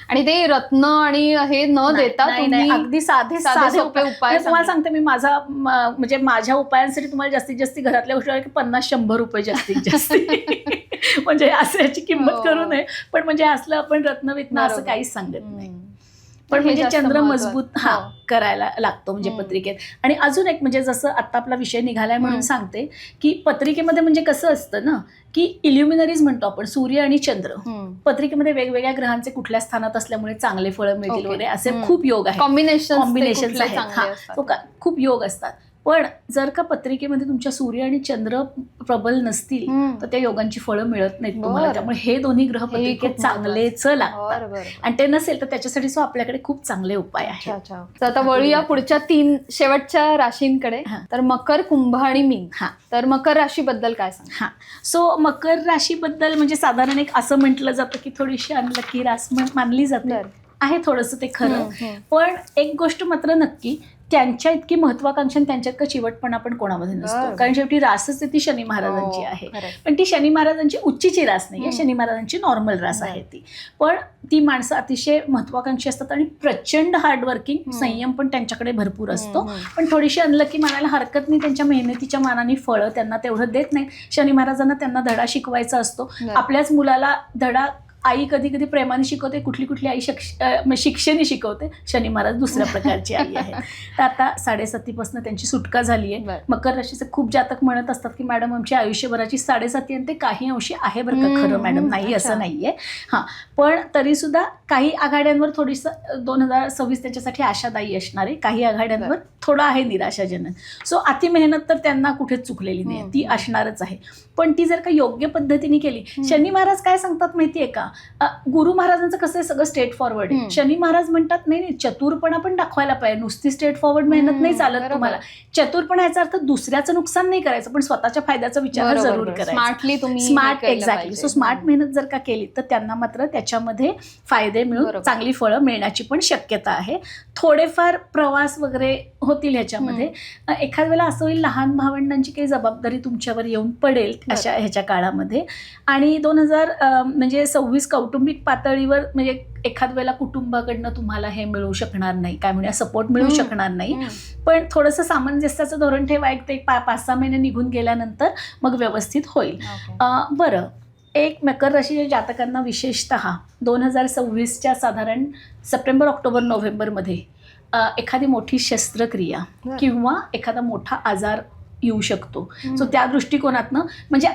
आणि ते रत्न आणि हे न देता
अगदी साधे उपाय. तुम्हाला सांगते मी, माझा म्हणजे माझ्या उपायांसाठी तुम्हाला जास्तीत जास्त घरातल्या गोष्टी 50-100 रुपये जास्तीत जास्त म्हणजे असं याची किंमत करू नये, पण म्हणजे असलं आपण रत्नवित्न असं काहीच सांगत नाही. पण म्हणजे चंद्र मजबूत करायला लागतो म्हणजे पत्रिकेत. आणि अजून एक म्हणजे जसं आता आपला विषय निघालाय म्हणून सांगते की पत्रिकेमध्ये म्हणजे कसं असतं ना की इल्युमिनरीज म्हणतो आपण, सूर्य आणि चंद्र पत्रिकेमध्ये वेगवेगळ्या ग्रहांचे कुठल्या स्थानात असल्यामुळे चांगले फळं मिळतील वगैरे असे खूप योग आहेत, कॉम्बिनेशन आहेत, खूप योग असतात. पण जर का पत्रिकेमध्ये तुमच्या सूर्य आणि चंद्र प्रबल नसतील तर त्या योगांची फळं मिळत नाहीत तुम्हाला. त्यामुळे हे दोन्ही ग्रह पत्रिकेत चांगलेच लागतात, आणि ते नसेल तर त्याच्यासाठी आपल्याकडे खूप चांगले उपाय आहेत.
आता वळूया पुढच्या 3 शेवटच्या राशींकडे. तर मकर, कुंभ आणि मीन. तर मकर राशीबद्दल काय सांग?
सो मकर राशीबद्दल म्हणजे साधारण एक असं म्हटलं जातं की थोडीशी अनलकी रास मानली जाते, आहे थोडंसं ते खरं. पण एक गोष्ट मात्र नक्की, त्यांच्या इतकी महत्वाकांक्षा त्यांच्यात का चिवटपणा पण कोणामध्ये नसतो, कारण शेवटी रासच ती शनी महाराजांची आहे. पण ती शनी महाराजांची उच्चीची रास नाही आहे, शनी महाराजांची नॉर्मल रास आहे ती. पण ती माणसं अतिशय महत्वाकांक्षी असतात आणि प्रचंड हार्डवर्किंग, संयम पण त्यांच्याकडे भरपूर असतो. पण थोडीशी अनलकी मानायला हरकत नाही, त्यांच्या मेहनतीच्या मानाने फळं त्यांना तेवढं देत नाही. शनी महाराजांना त्यांना धडा शिकवायचा असतो. आपल्याच मुलाला धडा आई कधी कधी प्रेमाने शिकवते, कुठली कुठली आई शिक्षेने शिकवते. शनी महाराज दुसऱ्या प्रकारची आई आहे. तर आता 7.5 त्यांची सुटका झाली आहे. मकर राशीचे खूप जातक म्हणत असतात की मॅडम आमची आयुष्यभराची 7.5 आणि ते काही अंशी आहे बरं का खरं मॅडम, नाही असं नाहीये. हां, पण तरी सुद्धा काही आघाड्यांवर थोडीसं 2026 त्याच्यासाठी आशादायी असणार आहे, काही आघाड्यांवर थोडं आहे निराशाजनक. सो अति मेहनत तर त्यांना कुठेच चुकलेली नाही, ती असणारच आहे. पण ती जर का योग्य पद्धतीने केली. शनी महाराज काय सांगतात माहितीये का, गुरु महाराजांचं कसं आहे सगळं स्ट्रेट फॉरवर्ड आहे. शनी महाराज म्हणतात नाही चतुरपणा पण दाखवायला पाहिजे, नुसती स्ट्रेट फॉरवर्ड मेहनत नाही चालत तुम्हाला. चतुरपणा याचा अर्थ दुसऱ्याचं नुकसान नाही करायचं, पण स्वतःच्या फायद्याचा विचार जरूर करायचा. Smart, exactly. सो स्मार्ट मेहनत जर का केली तर त्यांना मात्र त्याच्यामध्ये फायदे मिळून चांगली फळं मिळण्याची पण शक्यता आहे. थोडेफार प्रवास वगैरे होतील ह्याच्यामध्ये. एखाद वेळेला असं होईल लहान भावंडांची काही जबाबदारी तुमच्यावर येऊन पडेल अशा ह्याच्या काळामध्ये. आणि 2026 कौटुंबिक पातळीवर म्हणजे एखाद वेळेला कुटुंबाकडनं तुम्हाला हे मिळू शकणार नाही, काय म्हणूया सपोर्ट मिळू शकणार नाही. पण थोडंसं सामंजस्याचं धोरण ठेवा. एक 5-6 महिने निघून गेल्यानंतर मग व्यवस्थित होईल. बरं, एक मकर राशीच्या जातकांना विशेषतः 2026च्या साधारण सप्टेंबर, ऑक्टोबर, नोव्हेंबरमध्ये एखादी मोठी शस्त्रक्रिया किंवा एखादा मोठा आजार येऊ शकतो. सो त्या दृष्टिकोनातनं म्हणजे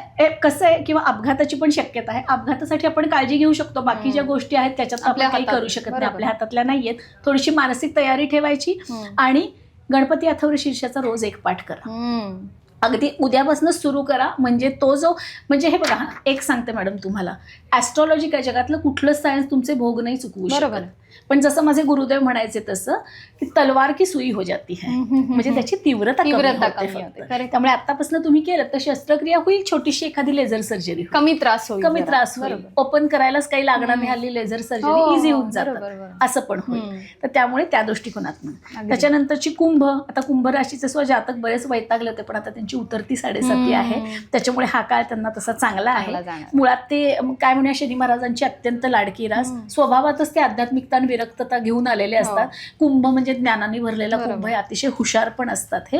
कसं आहे, किंवा अपघाताची पण शक्यता आहे. अपघातासाठी आपण काळजी घेऊ शकतो, बाकी ज्या गोष्टी आहेत त्याच्यात आपण काही करू शकत नाही, आपल्या हातातल्या नाहीयेत. थोडीशी मानसिक तयारी ठेवायची आणि गणपती अथर्व शीर्षाचा रोज एक पाठ करा. अगदी उद्यापासूनच सुरू करा. म्हणजे तो जो म्हणजे हे बघा, एक सांगते मॅडम तुम्हाला, ॲस्ट्रॉलॉजी काय जगातलं कुठलंच सायन्स तुमचे भोग नाही चुकवू शकत. पण जसं माझे गुरुदेव म्हणायचे तसं की तलवार की सुई हो जाती है, म्हणजे त्याची तीव्रता कमी होते. त्यामुळे आतापासून तुम्ही केलं तर शस्त्रक्रिया होईल, छोटीशी एखादी लेझर सर्जरी, कमी त्रास होईल. ओपन करायलाच काही लागणार नाही, हल्ली लेझर सर्जरी इझी होऊन जातं, असं पण होईल. तर त्यामुळे त्या दृष्टिकोनातून. त्याच्यानंतरची कुंभ, आता कुंभ राशीचे स्वजातक बरेच वैतागले होते, पण आता त्यांची उतरती 7.5 आहे, त्याच्यामुळे हा काळ त्यांना तसा चांगला आहे. मुळात ते काय म्हणूया शनी महाराजांची अत्यंत लाडकी रास, स्वभावातच ते आध्यात्मिकता विरक्तता घेऊन आलेले असतात. कुंभ म्हणजे ज्ञानाने भरलेला कुंभ आहे, अतिशय हुशार पण असतात. हे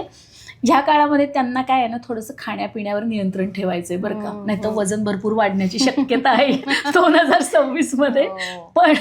ह्या काळामध्ये त्यांना काय आहे ना, थोडंसं खाण्यापिण्यावर नियंत्रण ठेवायचंय बरं का, नाही तर वजन भरपूर वाढण्याची शक्यता आहे 2026 मध्ये. पण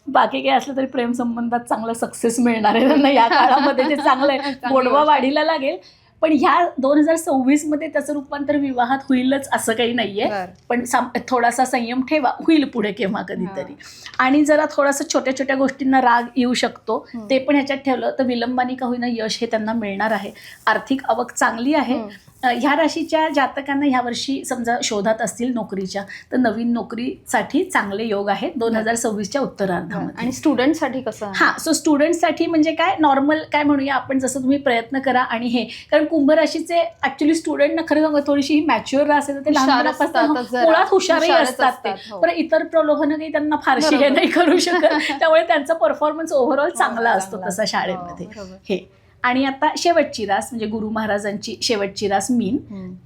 बाकी काही असलं तरी प्रेम संबंधात चांगला सक्सेस मिळणार आहे त्यांना या काळामध्ये, ते चांगलं आहे, गोडवा वाढीला लागेल. पण ह्या 2026 मध्ये त्याचं रूपांतर विवाहात होईलच असं काही नाहीये. पण थोडासा संयम ठेवा, होईल पुढे केव्हा कधीतरी. आणि जरा थोडासा छोट्या छोट्या गोष्टींना राग येऊ शकतो, ते पण ह्याच्यात ठेवलं तर विलंबाने का होईना यश हे त्यांना मिळणार आहे. आर्थिक आवक चांगली आहे. ह्या राशीच्या जातकांना ह्या वर्षी समजा शोधात असतील नोकरीच्या, तर नवीन नोकरीसाठी चांगले योग आहेत 2026च्या उत्तरार्धामध्ये.
आणि स्टुडंटसाठी कसं?
हां, सो स्टुडंटसाठी म्हणजे काय, नॉर्मल काय म्हणूया आपण, जसं तुम्ही प्रयत्न करा. आणि हे कारण कुंभ राशीचे ऍक्च्युली स्टुडंटना खरं सांगू थोडीशी मॅच्युअर रास आहे, ते लहानपणापासून मुळात हुशारही असतात ते, पण इतर प्रलोभनं काही त्यांना फारशी हे नाही करू शकत. त्यामुळे त्यांचा परफॉर्मन्स ओव्हरऑल चांगला असतो तसा शाळेमध्ये. हे आणि आता शेवटची रास म्हणजे गुरु महाराजांची शेवटची रास मीन,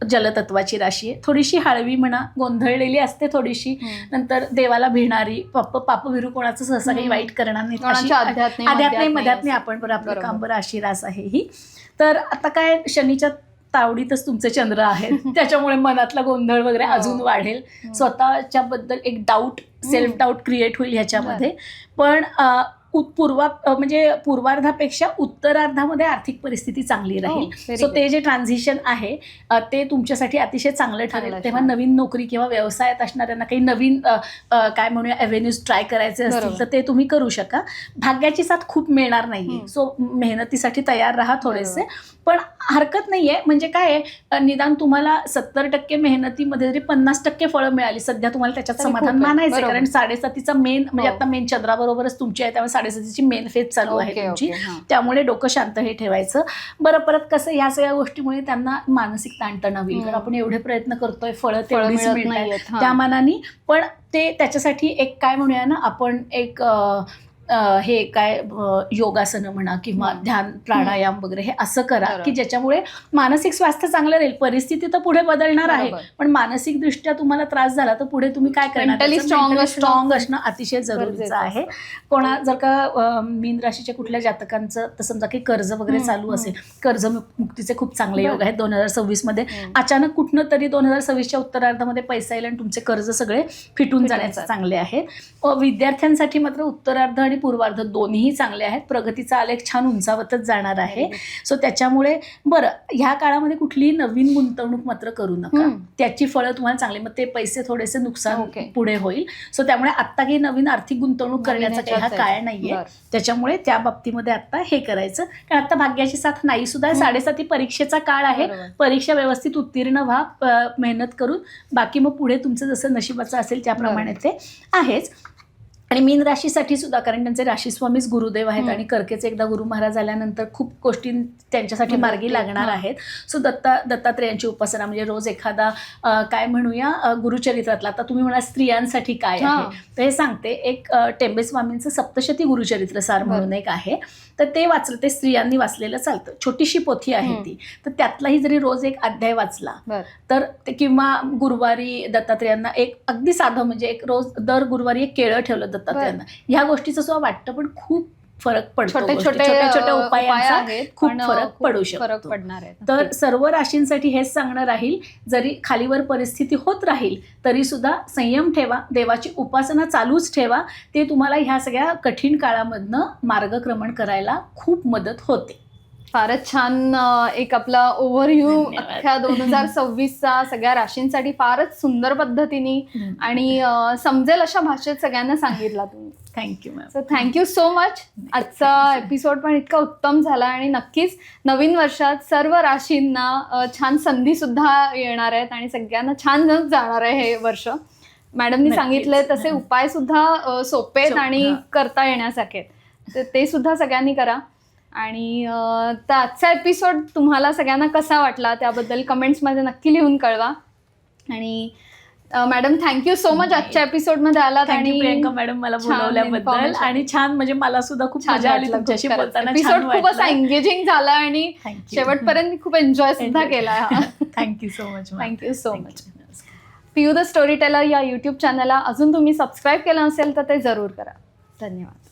जलतत्वाची राशी आहे. थोडीशी हळवी म्हणा, गोंधळलेली असते थोडीशी, नंतर देवाला भिणारी, पापविरू कोणाचं सहसा काही वाईट करणार नाही, आध्यात नाही मध्यात नाही, आपण बरं आपलं काम बरं, अशी रास आहे ही. तर आता काय, शनीच्या तावडीतच तुमचे चंद्र आहेत, त्याच्यामुळे मनातला गोंधळ वगैरे अजून वाढेल. स्वतःच्या बद्दल एक डाऊट, सेल्फ डाऊट क्रिएट होईल ह्याच्यामध्ये. पण म्हणजे पूर्वार्धापेक्षा उत्तरार्धामध्ये आर्थिक परिस्थिती चांगली राहील. सो ते जे ट्रान्झिशन आहे ते तुमच्यासाठी अतिशय चांगलं ठरेल. तेव्हा नवीन नोकरी किंवा व्यवसायात असणाऱ्यांना काही नवीन काय म्हणूया एव्हेन्यूज ट्राय करायचे असतील तर ते तुम्ही करू शका. भाग्याची साथ खूप मिळणार नाहीये, सो मेहनतीसाठी तयार राहा थोडेसे. पण हरकत नाहीये, म्हणजे काय आहे, निदान तुम्हाला 70% मेहनतीमध्ये जरी 50% फळं मिळाली सध्या, तुम्हाला त्याच्यात समाधान मानायचं. कारण 7.5चा मेन म्हणजे आता मेन चंद्राबरोबरच तुमची आहे, त्यामुळे 7.5ची मेन फेज चालू आहे तुमची. त्यामुळे डोकं शांत हे ठेवायचं. बरं, परत कसं ह्या सगळ्या गोष्टीमुळे त्यांना मानसिक ताणतणाव येईल, कारण आपण एवढे प्रयत्न करतोय, फळं तेवढीच मिळतात त्या मानाने. पण ते त्याच्यासाठी एक काय म्हणूया ना आपण, एक हे काय योगासनं म्हणा किंवा ध्यान प्राणायाम वगैरे हे असं करा
बरोबर.
की ज्याच्यामुळे मानसिक स्वास्थ्य चांगलं राहील. परिस्थिती तर पुढे बदलणार आहे,
बरोबर.
पण मानसिक दृष्ट्या तुम्हाला त्रास झाला तर पुढे तुम्ही काय करणार?
Mentally strong
स्ट्रॉंग असणं अतिशय जरुरीचं
गरजेचं
आहे. कोणा जर का मीन राशीच्या कुठल्या जातकांचं तर समजा काही कर्ज वगैरे चालू असेल, कर्जमुक्तीचे खूप चांगले योग आहेत 2026 मध्ये. अचानक कुठनं तरी 2026च्या उत्तरार्धामध्ये पैसा येईल आणि तुमचे कर्ज सगळे फिटून जाण्याचे चांगले आहेत. विद्यार्थ्यांसाठी मात्र उत्तरार्ध आणि पूर्वार्ध दोन्हीही चांगले आहेत. प्रगतीचा आलेख छान उंचावतच जाणार आहे. सो त्याच्यामुळे बरं, ह्या काळामध्ये कुठलीही नवीन गुंतवणूक मात्र करू नका. त्याची फळं तुम्हाला चांगली, मग ते पैसे थोडेसे नुकसान पुढे होईल. सो त्यामुळे आत्ता काही नवीन आर्थिक गुंतवणूक करण्याचा काही हा काळ नाहीये. त्याच्यामुळे त्या बाबतीमध्ये आता हे करायचं, कारण आता भाग्याची साथ नाही सुद्धा. 7.5 परीक्षेचा काळ आहे. परीक्षा व्यवस्थित उत्तीर्ण व्हा, मेहनत करून. बाकी मग पुढे तुमचं जसं नशिबाचं असेल त्याप्रमाणे ते आहेच. आणि मीन राशीसाठी सुद्धा, कारण त्यांचे राशीस्वामीच गुरुदेव आहेत आणि कर्केचे एकदा गुरु महाराज आल्यानंतर खूप गोष्टी त्यांच्यासाठी मार्गी लागणार आहेत. सो दत्तात्रेयांची उपासना, म्हणजे रोज एखादा काय म्हणूया गुरुचरित्रातला, आता तुम्ही म्हणा स्त्रियांसाठी काय आहे तर हे सांगते. एक टेंबे स्वामींचं सप्तशती गुरुचरित्र सार म्हणून एक आहे, तर ते वाचलं, ते स्त्रियांनी वाचलेलं चालतं. छोटीशी पोथी आहे ती, तर त्यातलाही जरी रोज एक अध्याय वाचला तर ते, किंवा गुरुवारी दत्तात्रेयांना एक अगदी साधं, म्हणजे एक रोज दर गुरुवारी एक केळं ठेवलं दत्तात्रेयांना, ह्या गोष्टीचं सुद्धा वाटतं, पण खूप फरक पडतो. छोट्या उपायांचा खूप फरक पडू शकतो. तर सर्व राशींसाठी हेच सांगणं राहील, जरी खालीवर परिस्थिती होत राहील तरी सुद्धा संयम ठेवा, देवाची उपासना चालूच ठेवा. ते तुम्हाला ह्या सगळ्या कठीण काळामधनं मार्गक्रमण करायला खूप मदत होते.
फारच छान एक आपला ओव्हरव्ह्यू अख्ख्या 2026चा सगळ्या राशींसाठी फारच सुंदर पद्धतीने आणि समजेल अशा भाषेत सगळ्यांना सांगितला तुम्ही.
Thank you ma'am.
So thank you so much. आजचा एपिसोड पण इतका उत्तम झाला आणि नक्कीच नवीन वर्षात सर्व राशींना छान संधी सुद्धा येणार आहेत आणि सगळ्यांना छान जाणार आहे हे वर्ष. मॅडमनी सांगितले तसे उपाय सुद्धा सोपे आहेत आणि करता येण्यासारखे, तर ते सुद्धा सगळ्यांनी करा. आणि आजचा एपिसोड तुम्हाला सगळ्यांना कसा वाटला त्याबद्दल कमेंट्समध्ये नक्की लिहून कळवा. आणि मॅडम थँक्यू सो मच आजच्या एपिसोडमध्ये आलात आणि
प्रियंका मॅडम मला बोलवल्याबद्दल. आणि छान, म्हणजे मला सुद्धा खूप मजा आली तुमच्याशी बोलताना.
एपिसोड खूप असा एंगेजिंग झाला आणि शेवटपर्यंत खूप एन्जॉय सुद्धा केला.
Thank you so much.
Thank you so much. Piyu the story teller या यूट्यूब चॅनलला अजून तुम्ही सबस्क्राईब केलं असेल तर ते जरूर करा. धन्यवाद.